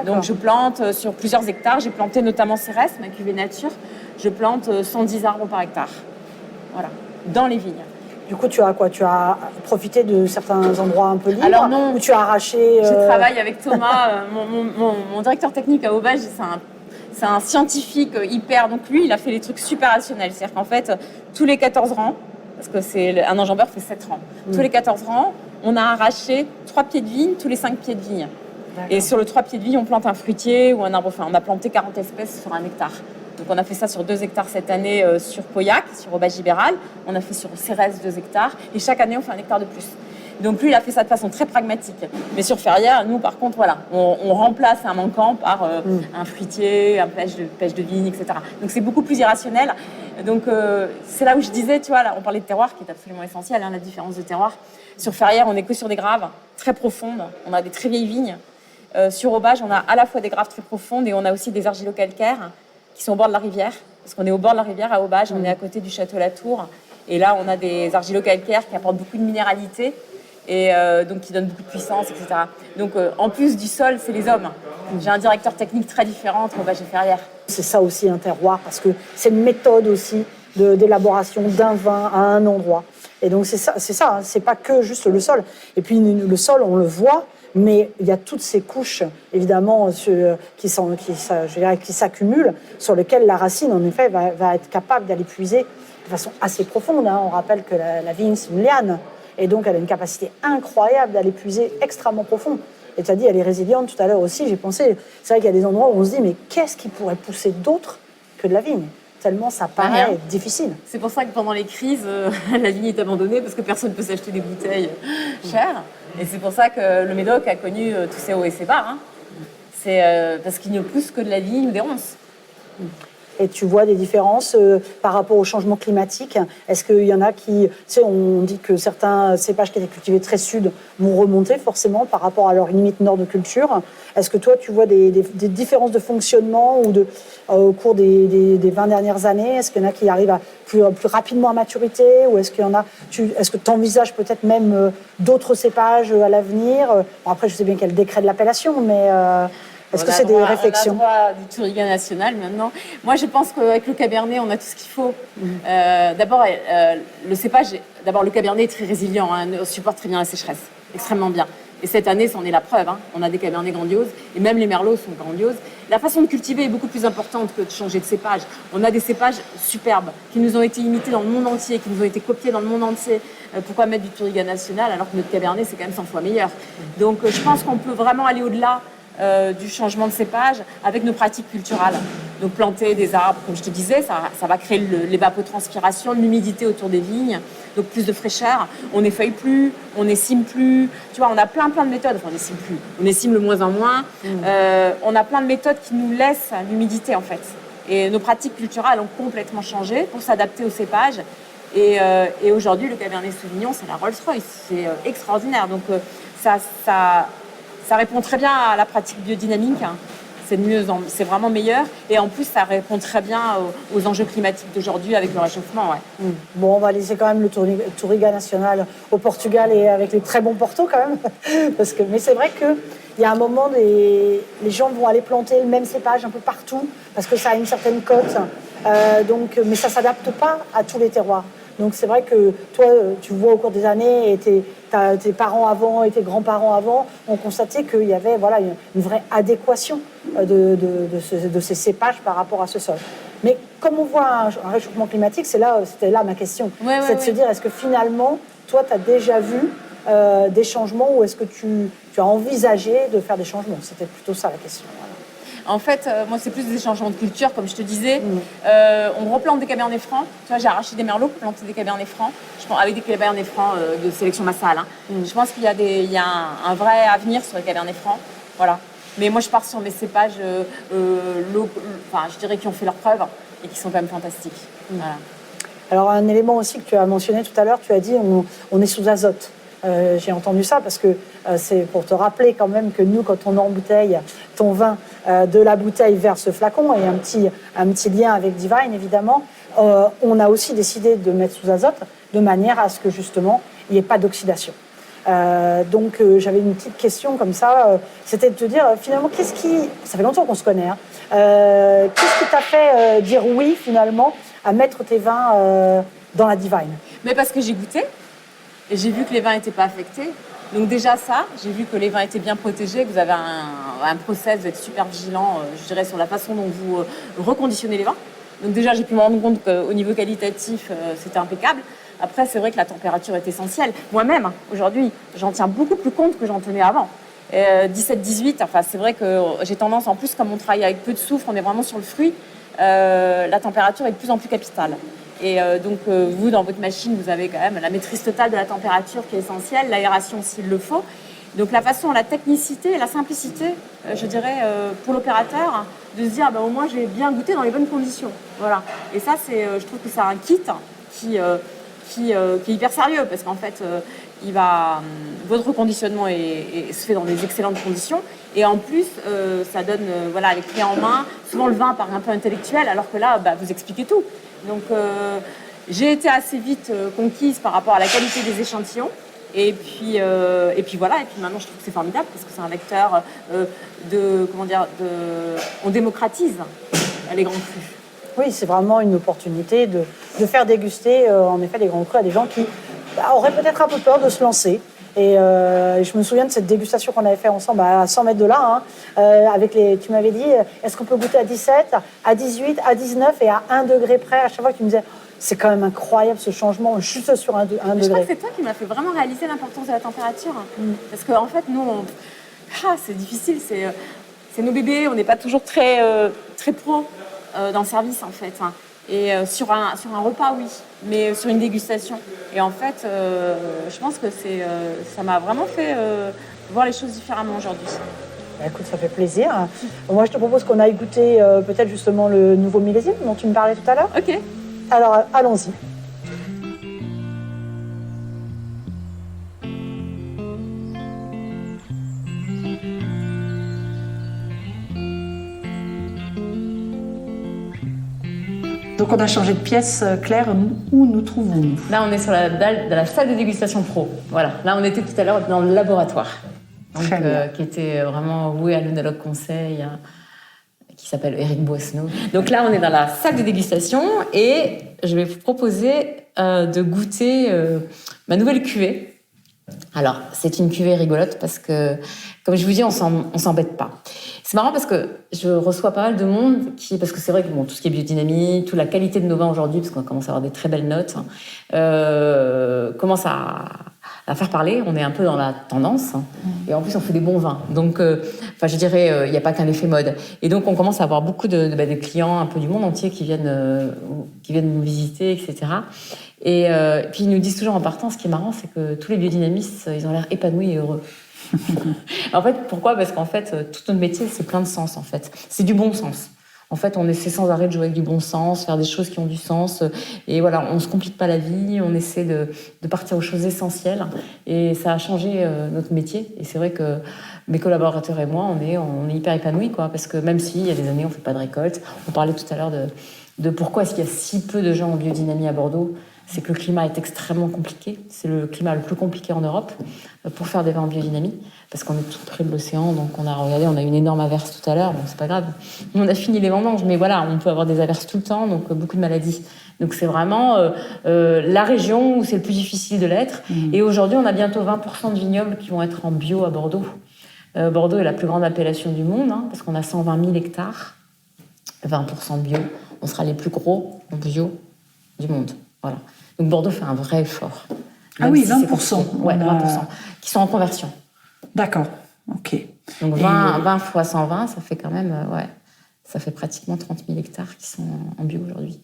Donc je plante sur plusieurs hectares. J'ai planté notamment Cérès, ma cuvée nature. Je plante 110 arbres par hectare. Voilà, dans les vignes. Du coup, tu as quoi? Tu as profité de certains endroits un peu libres? Alors non. Ou tu as arraché... Je travaille avec Thomas, mon directeur technique à Aubage. C'est un scientifique hyper... Donc lui, il a fait des trucs super rationnels. C'est-à-dire qu'en fait, tous les 14 rangs, parce qu'un enjambeur fait 7 rangs, tous les 14 rangs, on a arraché 3 pieds de vigne, tous les 5 pieds de vigne. Et sur le 3 pieds de vigne, on plante un fruitier ou un arbre. Enfin, on a planté 40 espèces sur 1 hectare. Donc on a fait ça sur 2 hectares cette année sur Pauillac, sur Aubage Ibéral. On a fait sur Cérès 2 hectares. Et chaque année, on fait 1 hectare de plus. Donc lui, il a fait ça de façon très pragmatique. Mais sur Ferrières, nous, par contre, voilà, on remplace un manquant par un fruitier, un pêche de vigne, etc. Donc c'est beaucoup plus irrationnel. Donc c'est là où je disais, tu vois, là, on parlait de terroir, qui est absolument essentiel, la différence de terroir. Sur Ferrières, on n'est que sur des graves très profondes. On a des très vieilles vignes. Sur Aubage, on a à la fois des graves très profondes et on a aussi des argilo-calcaires qui sont au bord de la rivière, parce qu'on est au bord de la rivière à Aubage, on est à côté du château Latour, et là on a des argilo-calcaires qui apportent beaucoup de minéralité, et donc qui donnent beaucoup de puissance, etc. Donc en plus du sol, c'est les hommes. J'ai un directeur technique très différent entre Aubage et Ferrières. C'est ça aussi un terroir, parce que c'est une méthode aussi d'élaboration d'un vin à un endroit. Et donc c'est ça, hein, c'est pas que juste le sol. Et puis le sol, on le voit, mais il y a toutes ces couches, évidemment, qui s'accumulent, sur lesquelles la racine, en effet, va être capable d'aller puiser de façon assez profonde. Hein. On rappelle que la vigne, c'est une liane, et donc elle a une capacité incroyable d'aller puiser extrêmement profond. Et tu as dit, elle est résiliente tout à l'heure aussi, j'ai pensé, c'est vrai qu'il y a des endroits où on se dit, mais qu'est-ce qui pourrait pousser d'autre que de la vigne ? Tellement ça paraît difficile. C'est pour ça que pendant les crises, la vigne est abandonnée, parce que personne ne peut s'acheter des bouteilles chères. Et c'est pour ça que le Médoc a connu tous ses hauts et ses bas. Hein. C'est parce qu'il ne pousse que de la vigne ou des ronces. Et tu vois des différences par rapport au changement climatique? Est-ce qu'il y en a qui... Tu sais, on dit que certains cépages qui étaient cultivés très sud vont remonter forcément par rapport à leur limite nord de culture. Est-ce que toi, tu vois des différences de fonctionnement ou au cours des 20 dernières années? Est-ce qu'il y en a qui arrivent plus rapidement à maturité? Ou est-ce qu'il y en a... Est-ce que tu envisages peut-être même d'autres cépages à l'avenir? Bon, après, je sais bien qu'il y a le décret de l'appellation, mais... Est-ce que c'est des réflexions? On a le droit du Touriga national maintenant. Moi, je pense qu'avec le Cabernet, on a tout ce qu'il faut. D'abord, le cépage, le Cabernet est très résilient, hein, supporte très bien la sécheresse, extrêmement bien. Et cette année, c'en est la preuve. Hein. On a des Cabernets grandioses, et même les Merlots sont grandioses. La façon de cultiver est beaucoup plus importante que de changer de cépage. On a des cépages superbes qui nous ont été imités dans le monde entier, qui nous ont été copiés dans le monde entier. Pourquoi mettre du Touriga national alors que notre Cabernet, c'est quand même 100 fois meilleur? Donc, je pense qu'on peut vraiment aller au-delà du changement de cépage avec nos pratiques culturelles. Donc planter des arbres, comme je te disais, ça va créer l'évapotranspiration, l'humidité autour des vignes, donc plus de fraîcheur. On n'effeuille plus, on n'essime plus. Tu vois, on a plein de méthodes. Enfin, on n'essime plus. On essime le moins en moins. On a plein de méthodes qui nous laissent l'humidité, en fait. Et nos pratiques culturelles ont complètement changé pour s'adapter au cépage. Et aujourd'hui, le Cabernet Sauvignon, c'est la Rolls-Royce. C'est extraordinaire. Donc, ça répond très bien à la pratique biodynamique. C'est vraiment meilleur. Et en plus, ça répond très bien aux enjeux climatiques d'aujourd'hui avec le réchauffement. Ouais. Bon, on va laisser quand même le Touriga national au Portugal et avec les très bons Porto quand même. Mais c'est vrai qu'il y a un moment, les gens vont aller planter le même cépage un peu partout parce que ça a une certaine cote. Mais ça ne s'adapte pas à tous les terroirs. Donc c'est vrai que toi, tu vois au cours des années, et tes parents avant et tes grands-parents avant ont constaté qu'il y avait une vraie adéquation de ces cépages par rapport à ce sol. Mais comme on voit un réchauffement climatique, c'était là ma question. C'est de se dire, est-ce que finalement, toi, tu as déjà vu des changements ou est-ce que tu as envisagé de faire des changements? C'était plutôt ça la question. Voilà. En fait, moi, c'est plus des changements de culture, comme je te disais. On replante des Cabernets francs. Tu vois, j'ai arraché des Merlots pour planter des Cabernets francs. Avec des Cabernets francs de sélection massale. Hein. Je pense qu'il y a un vrai avenir sur les Cabernets francs. Voilà. Mais moi, je pars sur mes cépages, je dirais, qui ont fait leurs preuves et qui sont quand même fantastiques. Voilà. Alors, un élément aussi que tu as mentionné tout à l'heure, tu as dit on est sous azote. J'ai entendu ça parce que c'est pour te rappeler quand même que nous, quand on embouteille ton vin de la bouteille vers ce flacon, et un petit lien avec Divine évidemment, on a aussi décidé de mettre sous azote de manière à ce que justement il n'y ait pas d'oxydation. Donc j'avais une petite question comme ça, c'était de te dire finalement ça fait longtemps qu'on se connaît, hein, qu'est-ce qui t'a fait dire oui finalement à mettre tes vins dans la Divine? Mais parce que j'ai goûté et j'ai vu que les vins n'étaient pas affectés. Donc déjà ça, j'ai vu que les vins étaient bien protégés, que vous avez un process, vous êtes super vigilant, je dirais, sur la façon dont vous reconditionnez les vins. Donc déjà, j'ai pu me rendre compte qu'au niveau qualitatif, c'était impeccable. Après, c'est vrai que la température est essentielle. Moi-même, aujourd'hui, j'en tiens beaucoup plus compte que j'en tenais avant. 17-18, enfin, c'est vrai que j'ai tendance, en plus, comme on travaille avec peu de soufre, on est vraiment sur le fruit, la température est de plus en plus capitale. Et donc, vous, dans votre machine, vous avez quand même la maîtrise totale de la température qui est essentielle, l'aération s'il le faut. Donc, la façon, la technicité et la simplicité, je dirais, pour l'opérateur, de se dire, au moins, j'ai bien goûté dans les bonnes conditions. Voilà. Et ça, je trouve que c'est un kit qui est hyper sérieux, parce qu'en fait, votre reconditionnement se fait dans des excellentes conditions. Et en plus, ça donne les clés en main. Souvent, le vin paraît un peu intellectuel, alors que là, vous expliquez tout. Donc, j'ai été assez vite conquise par rapport à la qualité des échantillons. Et puis voilà. Et puis maintenant, je trouve que c'est formidable parce que c'est un vecteur on démocratise les grands crus. Oui, c'est vraiment une opportunité de faire déguster, en effet, les grands crus à des gens qui auraient peut-être un peu peur de se lancer. Et je me souviens de cette dégustation qu'on avait fait ensemble à 100 mètres de là, tu m'avais dit, est-ce qu'on peut goûter à 17, à 18, à 19 et à 1 degré près? À chaque fois que tu me disais, c'est quand même incroyable ce changement, juste sur un degré. Je crois que c'est toi qui m'as fait vraiment réaliser l'importance de la température. Parce qu'en fait, nous, c'est difficile, c'est nos bébés, on n'est pas toujours très pro dans le service, en fait. Et sur un repas, oui, mais sur une dégustation. Et en fait, je pense que ça m'a vraiment fait voir les choses différemment aujourd'hui. Écoute, ça fait plaisir. Moi, je te propose qu'on aille goûter peut-être justement le nouveau millésime dont tu me parlais tout à l'heure. Ok. Alors, allons-y. Donc on a changé de pièce, Claire, où nous trouvons-nous? Là, on est sur la salle de dégustation pro. Voilà. Là, on était tout à l'heure dans le laboratoire. Donc, qui était vraiment voué à l'œnologue conseil, qui s'appelle Éric Boissneau. Donc là, on est dans la salle de dégustation et je vais vous proposer de goûter ma nouvelle cuvée. Alors, c'est une cuvée rigolote parce que, comme je vous dis, on s'embête pas. C'est marrant parce que je reçois pas mal de monde parce que c'est vrai que tout ce qui est biodynamie, toute la qualité de nos vins aujourd'hui, parce qu'on commence à avoir des très belles notes, commence à faire parler. On est un peu dans la tendance et en plus on fait des bons vins. Donc, je dirais, il n'y a pas qu'un effet mode. Et donc on commence à avoir beaucoup de clients un peu du monde entier qui viennent nous visiter, etc. Et puis ils nous disent toujours en partant, ce qui est marrant, c'est que tous les biodynamistes, ils ont l'air épanouis et heureux. En fait, pourquoi? Parce qu'en fait, tout notre métier, c'est plein de sens, en fait. C'est du bon sens. En fait, on essaie sans arrêt de jouer avec du bon sens, faire des choses qui ont du sens. Et voilà, on ne se complique pas la vie, on essaie de partir aux choses essentielles. Et ça a changé notre métier. Et c'est vrai que mes collaborateurs et moi, on est hyper épanouis, quoi. Parce que même s'il y a des années, on ne fait pas de récolte. On parlait tout à l'heure de pourquoi est-ce qu'il y a si peu de gens en biodynamie à Bordeaux. C'est que le climat est extrêmement compliqué. C'est le climat le plus compliqué en Europe pour faire des vins en biodynamie, parce qu'on est tout près de l'océan. Donc on a eu une énorme averse tout à l'heure. Bon, c'est pas grave. On a fini les vendanges, mais voilà, on peut avoir des averses tout le temps, donc beaucoup de maladies. Donc c'est vraiment la région où c'est le plus difficile de l'être. Et aujourd'hui, on a bientôt 20% de vignobles qui vont être en bio à Bordeaux. Bordeaux est la plus grande appellation du monde, parce qu'on a 120 000 hectares, 20% de bio. On sera les plus gros en bio du monde. Voilà. Donc Bordeaux fait un vrai effort. Ah oui, 20%. Ouais, 20%. Qui sont en conversion. D'accord, ok. Donc 20 fois 120, ça fait quand même, ça fait pratiquement 30 000 hectares qui sont en bio aujourd'hui.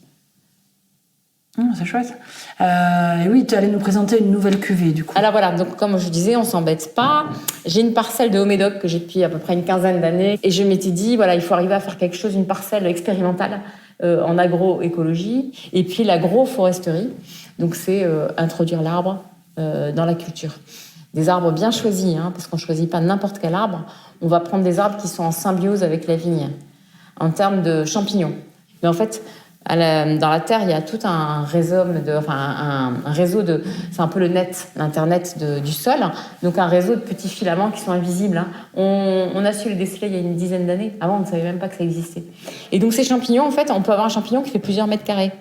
C'est chouette. Et oui, tu allais nous présenter une nouvelle cuvée, du coup. Alors voilà, donc comme je disais, on s'embête pas. J'ai une parcelle de Haut-Médoc que j'ai depuis à peu près une quinzaine d'années. Et je m'étais dit, voilà, il faut arriver à faire quelque chose, une parcelle expérimentale en agroécologie. Et puis l'agroforesterie. Donc c'est introduire l'arbre dans la culture. Des arbres bien choisis, parce qu'on ne choisit pas n'importe quel arbre. On va prendre des arbres qui sont en symbiose avec la vigne, en termes de champignons. Mais en fait, Dans la terre, il y a tout un réseau c'est un peu le net, l'internet du sol, donc un réseau de petits filaments qui sont invisibles. On a su les déceler il y a une dizaine d'années. Avant, on ne savait même pas que ça existait. Et donc ces champignons, en fait, on peut avoir un champignon qui fait plusieurs mètres carrés,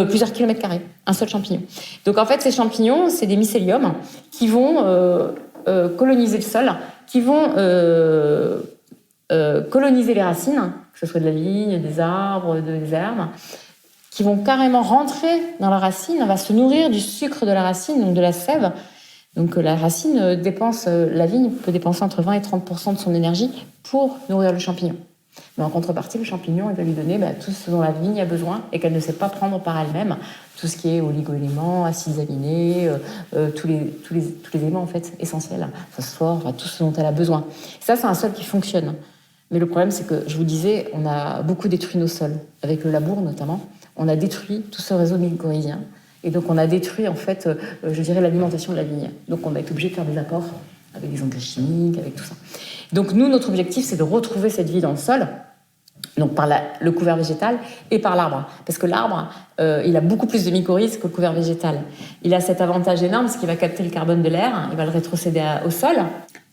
plusieurs kilomètres carrés, un seul champignon. Donc en fait, ces champignons, c'est des mycéliums qui vont coloniser le sol, qui vont coloniser les racines, que ce soit de la vigne, des arbres, des herbes, qui vont carrément rentrer dans la racine, on va se nourrir du sucre de la racine, donc de la sève. Donc la racine la vigne peut dépenser entre 20 et 30% de son énergie pour nourrir le champignon. Mais en contrepartie, le champignon, il va lui donner tout ce dont la vigne a besoin et qu'elle ne sait pas prendre par elle-même. Tout ce qui est oligo-éléments, acides aminés, tous les éléments en fait essentiels, phosphore, tout ce dont elle a besoin. Ça, c'est un sol qui fonctionne. Mais le problème, c'est que, je vous disais, on a beaucoup détruit nos sols, avec le labour notamment. On a détruit tout ce réseau mycorhizien. Et donc, on a détruit, en fait, l'alimentation de la vigne. Donc, on a été obligé de faire des apports avec des engrais chimiques, avec tout ça. Donc, nous, notre objectif, c'est de retrouver cette vie dans le sol, donc par le couvert végétal et par l'arbre. Parce que l'arbre, il a beaucoup plus de mycorhizes que le couvert végétal. Il a cet avantage énorme, parce qu'il va capter le carbone de l'air, il va le rétrocéder au sol.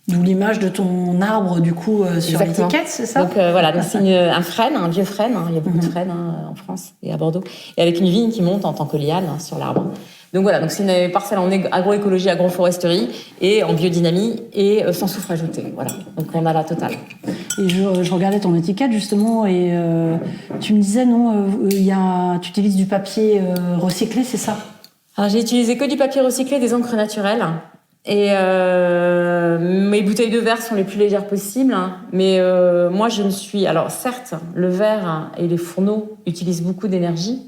D'où l'image de ton arbre, du coup, sur l'étiquette, c'est ça? Donc voilà, donc c'est un frêne, un vieux frêne. Il y a beaucoup de frênes en France et à Bordeaux. Et avec une vigne qui monte en tant que liane sur l'arbre. Donc voilà, donc c'est une parcelle en agroécologie, agroforesterie et en biodynamie et sans soufre ajouté. Voilà, donc on a la totale. Et je regardais ton étiquette justement et tu me disais, tu utilises du papier recyclé, c'est ça? Alors j'ai utilisé que du papier recyclé, des encres naturelles. Et mes bouteilles de verre sont les plus légères possibles, mais moi je ne suis... Alors certes, le verre et les fourneaux utilisent beaucoup d'énergie,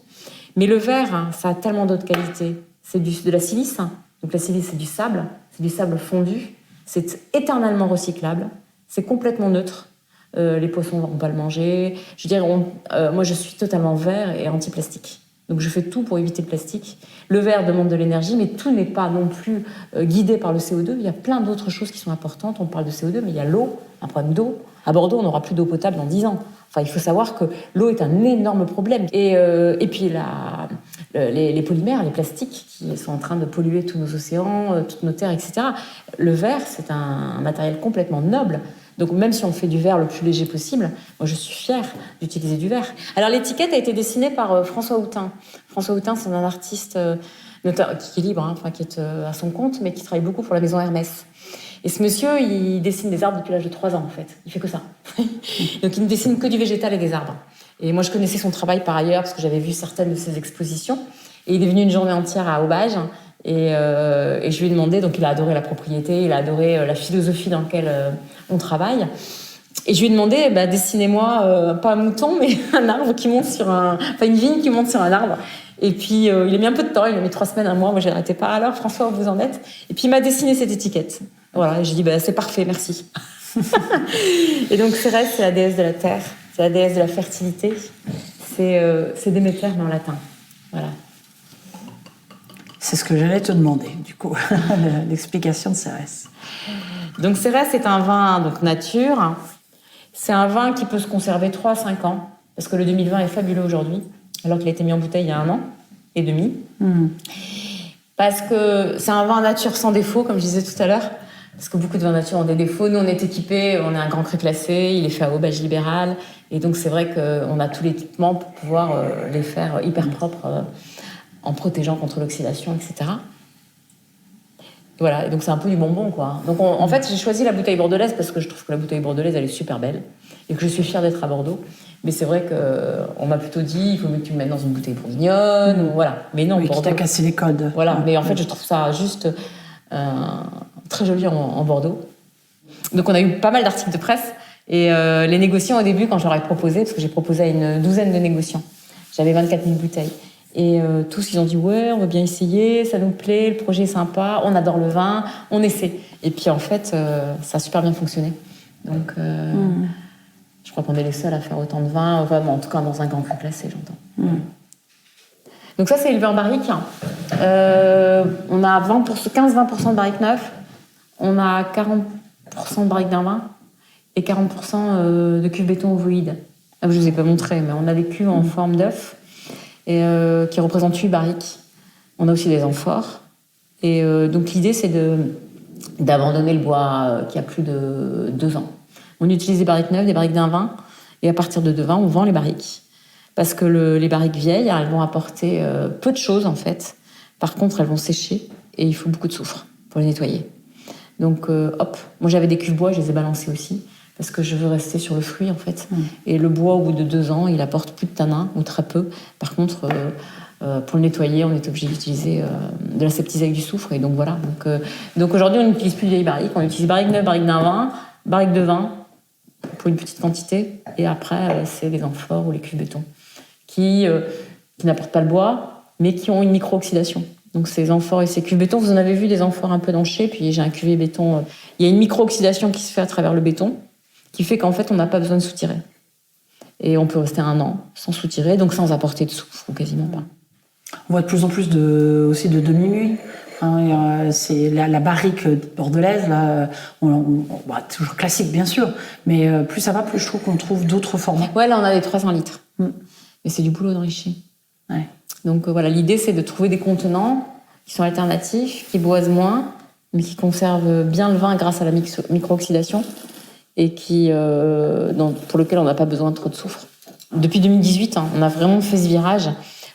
mais le verre, ça a tellement d'autres qualités. C'est de la silice, donc la silice c'est du sable fondu, c'est éternellement recyclable, c'est complètement neutre, les poissons ne vont pas le manger. Je veux dire, moi je suis totalement vert et anti-plastique. Donc je fais tout pour éviter le plastique. Le verre demande de l'énergie, mais tout n'est pas non plus guidé par le CO2. Il y a plein d'autres choses qui sont importantes. On parle de CO2, mais il y a l'eau, un problème d'eau. À Bordeaux, on n'aura plus d'eau potable dans 10 ans. Enfin, il faut savoir que l'eau est un énorme problème. Et puis les polymères, les plastiques qui sont en train de polluer tous nos océans, toutes nos terres, etc. Le verre, c'est un matériel complètement noble. Donc même si on fait du verre le plus léger possible, moi je suis fière d'utiliser du verre. Alors l'étiquette a été dessinée par François Houtin. François Houtin, c'est un artiste qui est libre, qui est à son compte, mais qui travaille beaucoup pour la maison Hermès. Et ce monsieur, il dessine des arbres depuis l'âge de 3 ans en fait. Il fait que ça. Donc il ne dessine que du végétal et des arbres. Et moi je connaissais son travail par ailleurs parce que j'avais vu certaines de ses expositions. Et il est venu une journée entière à Aubage. Et je lui ai demandé, donc il a adoré la propriété, il a adoré la philosophie dans laquelle on travaille. Et je lui ai demandé, dessinez-moi, pas un mouton, mais un arbre qui monte une vigne qui monte sur un arbre. Et puis il a mis un peu de temps, il a mis 3 semaines, un mois, moi j'ai arrêté pas. Alors François, où vous en êtes? Et puis il m'a dessiné cette étiquette. Voilà, et j'ai dit, c'est parfait, merci. Et donc Cérès, c'est la déesse de la terre, c'est la déesse de la fertilité, c'est Déméter mais en latin. Voilà. C'est ce que j'allais te demander, du coup, l'explication de Cérès. Donc Cérès est un vin nature. C'est un vin qui peut se conserver 3 à 5 ans, parce que le 2020 est fabuleux aujourd'hui, alors qu'il a été mis en bouteille il y a 1 an et demi. Parce que c'est un vin nature sans défaut, comme je disais tout à l'heure, parce que beaucoup de vins nature ont des défauts. Nous, on est équipés, on est un grand cru classé, il est fait à Aubage libéral, et donc c'est vrai qu'on a tout l'équipement pour pouvoir les faire hyper propres, en protégeant contre l'oxydation, etc. Et voilà, et donc c'est un peu du bonbon, quoi. Donc en fait, j'ai choisi la bouteille bordelaise parce que je trouve que la bouteille bordelaise, elle est super belle et que je suis fière d'être à Bordeaux. Mais c'est vrai qu'on m'a plutôt dit, il faut mieux que tu me mettes dans une bouteille bourguignonne, ou voilà. Mais non, oui, Bordeaux... qui t'a cassé les codes. Voilà, mais en fait, je trouve ça juste très joli en Bordeaux. Donc on a eu pas mal d'articles de presse et les négociants au début, quand je leur ai proposé, parce que j'ai proposé à une douzaine de négociants, j'avais 24 000 bouteilles. Et tous, ils ont dit « Ouais, on va bien essayer, ça nous plaît, le projet est sympa, on adore le vin, on essaie. » Et puis, en fait, ça a super bien fonctionné. Donc, je crois qu'on est les seuls à faire autant de vin, vraiment, en tout cas dans un grand cru classé, j'entends. Donc ça, c'est élevé en barrique. On a 15-20% de barrique neuf, on a 40% de barrique d'un vin et 40% de cuve béton ovoïde. Je ne vous ai pas montré, mais on a des cuves en forme d'œuf. et qui représente 8 barriques. On a aussi des amphores. Et donc l'idée, c'est d'abandonner le bois qui a plus de 2 ans. On utilise des barriques neuves, des barriques d'un vin, et à partir de 2 vins, on vend les barriques. Parce que les barriques vieilles, elles vont apporter peu de choses en fait. Par contre, elles vont sécher et il faut beaucoup de soufre pour les nettoyer. Donc hop, moi j'avais des cuves bois, je les ai balancés aussi parce que je veux rester sur le fruit en fait. Et le bois, au bout de 2 ans, il apporte plus de tanin ou très peu. Par contre, pour le nettoyer, on est obligé d'utiliser de l'aseptisé avec du soufre. Et donc voilà. Donc aujourd'hui, on n'utilise plus de vieilles barriques. On utilise barrique neuve, barrique d'un vin, barrique de vin pour une petite quantité. Et après, c'est les amphores ou les cuves béton qui n'apportent pas le bois, mais qui ont une micro-oxydation. Donc ces amphores et ces cuves béton, vous en avez vu des amphores un peu danchées, puis j'ai un cuvier béton. Il y a une micro-oxydation qui se fait à travers le béton, qui fait qu'en fait, on n'a pas besoin de soutirer. Et on peut rester 1 an sans soutirer, donc sans apporter de soufre, ou quasiment pas. On voit de plus en plus aussi de demi-muiles. C'est la barrique bordelaise, là, toujours classique bien sûr, mais plus ça va, plus je trouve qu'on trouve d'autres formats. Ouais, là on a des 300 litres. Mais c'est du boulot d'enrichir. Ouais. Donc voilà, l'idée c'est de trouver des contenants qui sont alternatifs, qui boisent moins, mais qui conservent bien le vin grâce à la micro-oxydation et pour lequel on n'a pas besoin de trop de soufre. Depuis 2018, on a vraiment fait ce virage.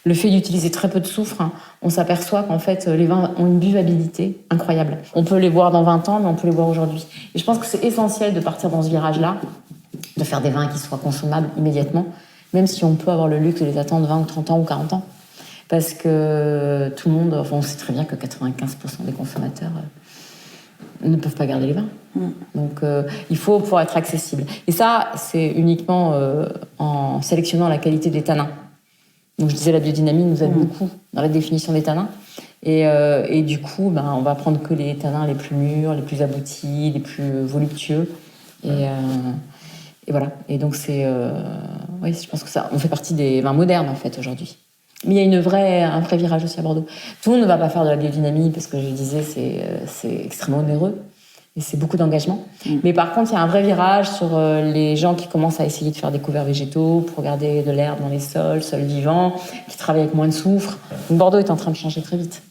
Le fait d'utiliser très peu de soufre, on s'aperçoit qu'en fait, les vins ont une buvabilité incroyable. On peut les boire dans 20 ans, mais on peut les boire aujourd'hui. Et je pense que c'est essentiel de partir dans ce virage-là, de faire des vins qui soient consommables immédiatement, même si on peut avoir le luxe de les attendre 20 ou 30 ans ou 40 ans. Parce que tout le monde, on sait très bien que 95% des consommateurs ne peuvent pas garder les vins. Donc il faut pouvoir être accessible. Et ça, c'est uniquement en sélectionnant la qualité des tanins. Donc je disais, la biodynamie nous aide beaucoup dans la définition des tanins. Et du coup, on va prendre que les tanins les plus mûrs, les plus aboutis, les plus voluptueux. Et voilà. Et donc oui, je pense que ça, on fait partie des vins modernes en fait aujourd'hui. Mais il y a un vrai virage aussi à Bordeaux. Tout le monde ne va pas faire de la biodynamie parce que je disais, c'est extrêmement onéreux. Et c'est beaucoup d'engagement. Mais par contre, il y a un vrai virage sur les gens qui commencent à essayer de faire des couverts végétaux pour garder de l'herbe dans les sols vivants, qui travaillent avec moins de soufre. Donc Bordeaux est en train de changer très vite.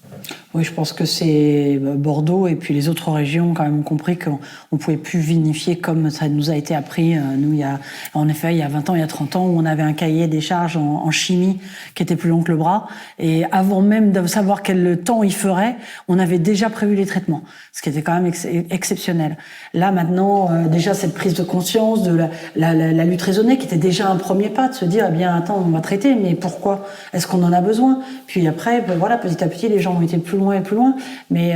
Oui, je pense que c'est Bordeaux et puis les autres régions ont quand même compris qu'on ne pouvait plus vinifier comme ça nous a été appris. Nous, il y a 20 ans, il y a 30 ans, où on avait un cahier des charges en chimie qui était plus long que le bras. Et avant même de savoir quel temps il ferait, on avait déjà prévu les traitements, ce qui était quand même exceptionnel. Là, maintenant, déjà, cette prise de conscience de la lutte raisonnée, qui était déjà un premier pas, de se dire, eh bien, attends, on va traiter, mais pourquoi? Est-ce qu'on en a besoin? Puis après, voilà, petit à petit, les gens ont été plus loin et plus loin, mais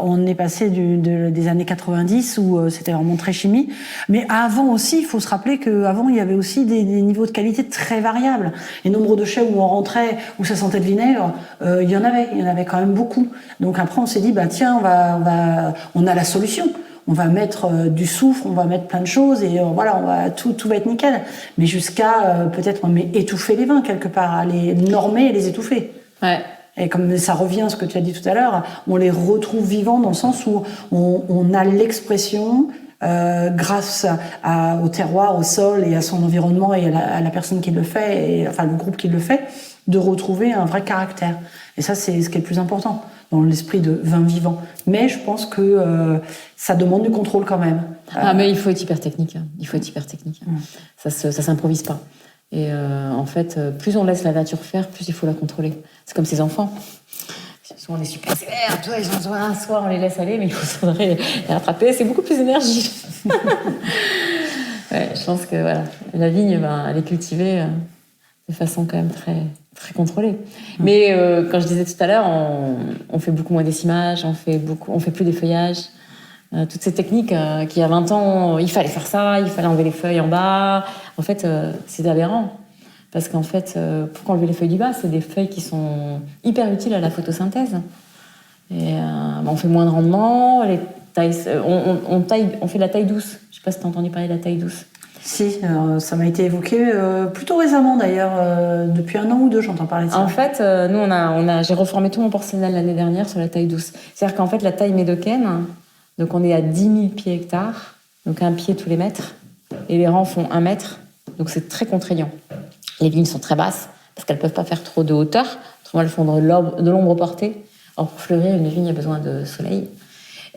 on est passé des années 90 où c'était vraiment très chimie. Mais avant aussi, il faut se rappeler qu'avant, il y avait aussi des niveaux de qualité très variables. Les nombres de chais où on rentrait, où ça sentait le vinaigre, il y en avait quand même beaucoup. Donc après, on s'est dit, tiens, on a la solution. On va mettre du soufre, on va mettre plein de choses et voilà, tout va être nickel. Mais jusqu'à peut-être étouffer les vins quelque part, à les normer et les étouffer. Ouais. Et comme ça revient à ce que tu as dit tout à l'heure, on les retrouve vivants dans le sens où on a l'expression, grâce au terroir, au sol et à son environnement et à la personne qui le fait, le groupe qui le fait, de retrouver un vrai caractère. Et ça, c'est ce qui est le plus important dans l'esprit de vin vivant. Mais je pense que ça demande du contrôle quand même. Mais il faut être hyper technique. Ça s'improvise pas. Et en fait, plus on laisse la nature faire, plus il faut la contrôler. C'est comme ces enfants. Souvent, on est super sévère, ils ont besoin un soir, on les laisse aller, mais il faudrait les rattraper. C'est beaucoup plus d'énergie. Ouais, je pense que voilà, la vigne, elle est cultivée de façon quand même très, très contrôlée. Mais quand je disais tout à l'heure, on fait beaucoup moins d'essimage, on fait plus d'effeuillage. Toutes ces techniques qui, il y a 20 ans, il fallait faire ça, il fallait enlever les feuilles en bas. En fait, c'est aberrant. Parce qu'en fait, pour enlever les feuilles du bas, c'est des feuilles qui sont hyper utiles à la photosynthèse. Et on fait moins de rendement, on fait de la taille douce. Je ne sais pas si tu as entendu parler de la taille douce. Si, ça m'a été évoqué plutôt récemment d'ailleurs, depuis 1 an ou 2, j'entends parler de ça. En fait, nous, j'ai reformé tout mon porcelain l'année dernière sur la taille douce. C'est-à-dire qu'en fait, la taille médocaine, donc on est à 10 000 pieds hectares, donc 1 pied tous les mètres, et les rangs font 1 mètre, donc c'est très contraignant. Les vignes sont très basses, parce qu'elles ne peuvent pas faire trop de hauteur, autrement elles font de l'ombre portée. Or, pour fleurir, une vigne a besoin de soleil.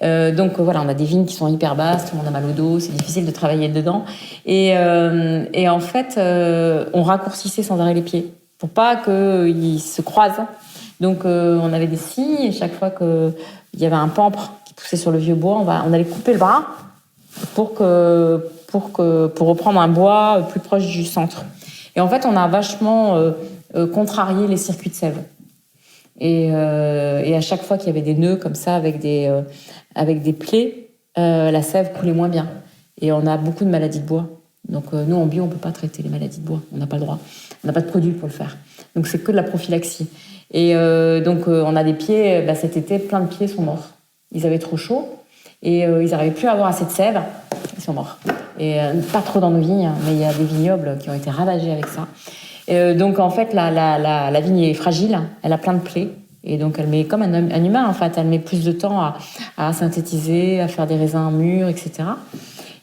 Donc voilà, on a des vignes qui sont hyper basses, tout le monde a mal au dos, c'est difficile de travailler dedans. Et en fait, on raccourcissait sans arrêt les pieds pour pas qu'ils se croisent. Donc on avait des scies et chaque fois qu'il y avait un pampre qui poussait sur le vieux bois, on allait couper le bras pour reprendre un bois plus proche du centre. Et en fait, on a vachement contrarié les circuits de sève. Et à chaque fois qu'il y avait des nœuds comme ça avec des plaies, la sève coulait moins bien. Et on a beaucoup de maladies de bois. Donc nous, en bio, on ne peut pas traiter les maladies de bois. On n'a pas le droit. On n'a pas de produit pour le faire. Donc c'est que de la prophylaxie. Et donc on a des pieds, cet été, plein de pieds sont morts. Ils avaient trop chaud et ils n'arrivaient plus à avoir assez de sève. Ils sont morts. Et pas trop dans nos vignes, mais il y a des vignobles qui ont été ravagés avec ça. Donc en fait, la vigne est fragile, elle a plein de plaies. Et donc elle met, comme un humain en fait, elle met plus de temps à synthétiser, à faire des raisins mûrs, etc.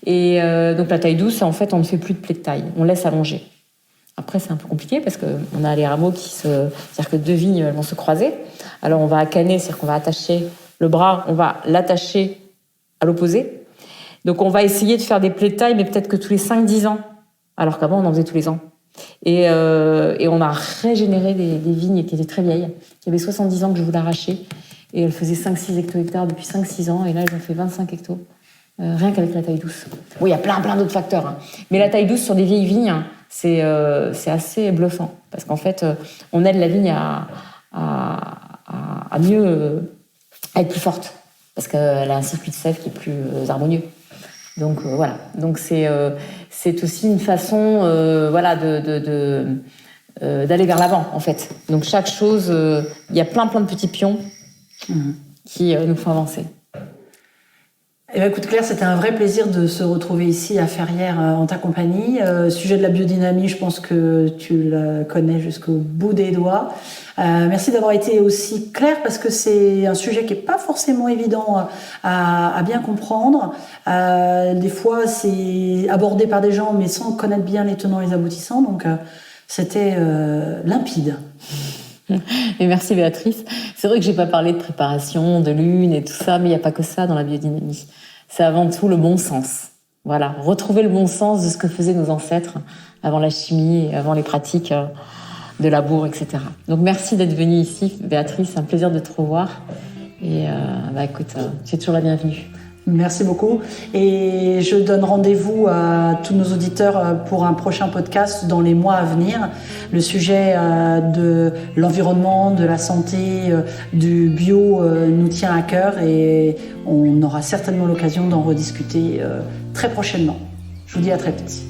Et donc la taille douce, en fait, on ne fait plus de plaies de taille, on laisse allonger. Après, c'est un peu compliqué parce qu'on a les rameaux c'est-à-dire que deux vignes elles vont se croiser. Alors on va accaner, c'est-à-dire qu'on va attacher le bras, on va l'attacher à l'opposé. Donc on va essayer de faire des plaies de taille, mais peut-être que tous les 5-10 ans, alors qu'avant on en faisait tous les ans. Et on a régénéré des vignes qui étaient très vieilles, qui avaient 70 ans que je voulais arracher. Et elles faisaient 5-6 hecto-hectares depuis 5-6 ans. Et là, elles ont fait 25 hectos, rien qu'avec la taille douce. Oui, il y a plein d'autres facteurs. Hein. Mais la taille douce sur des vieilles vignes, c'est assez bluffant. Parce qu'en fait, on aide la vigne à mieux à être plus forte. Parce qu'elle a un circuit de sève qui est plus harmonieux. Donc voilà. Donc c'est aussi une façon d'aller vers l'avant en fait. Donc chaque chose, il y a plein de petits pions qui nous font avancer. Eh bien, écoute Claire, c'était un vrai plaisir de se retrouver ici à Ferrières en ta compagnie. Sujet de la biodynamie, je pense que tu le connais jusqu'au bout des doigts. Merci d'avoir été aussi clair parce que c'est un sujet qui n'est pas forcément évident à bien comprendre. Des fois, c'est abordé par des gens mais sans connaître bien les tenants et les aboutissants. Donc, c'était limpide. Et merci Béatrice. C'est vrai que j'ai pas parlé de préparation, de lune et tout ça, mais il n'y a pas que ça dans la biodynamie. C'est avant tout le bon sens. Voilà, retrouver le bon sens de ce que faisaient nos ancêtres avant la chimie et avant les pratiques de labour, etc. Donc merci d'être venue ici, Béatrice. C'est un plaisir de te revoir. Et écoute, tu es toujours la bienvenue. Merci beaucoup. Et je donne rendez-vous à tous nos auditeurs pour un prochain podcast dans les mois à venir. Le sujet de l'environnement, de la santé, du bio nous tient à cœur et on aura certainement l'occasion d'en rediscuter très prochainement. Je vous dis à très vite.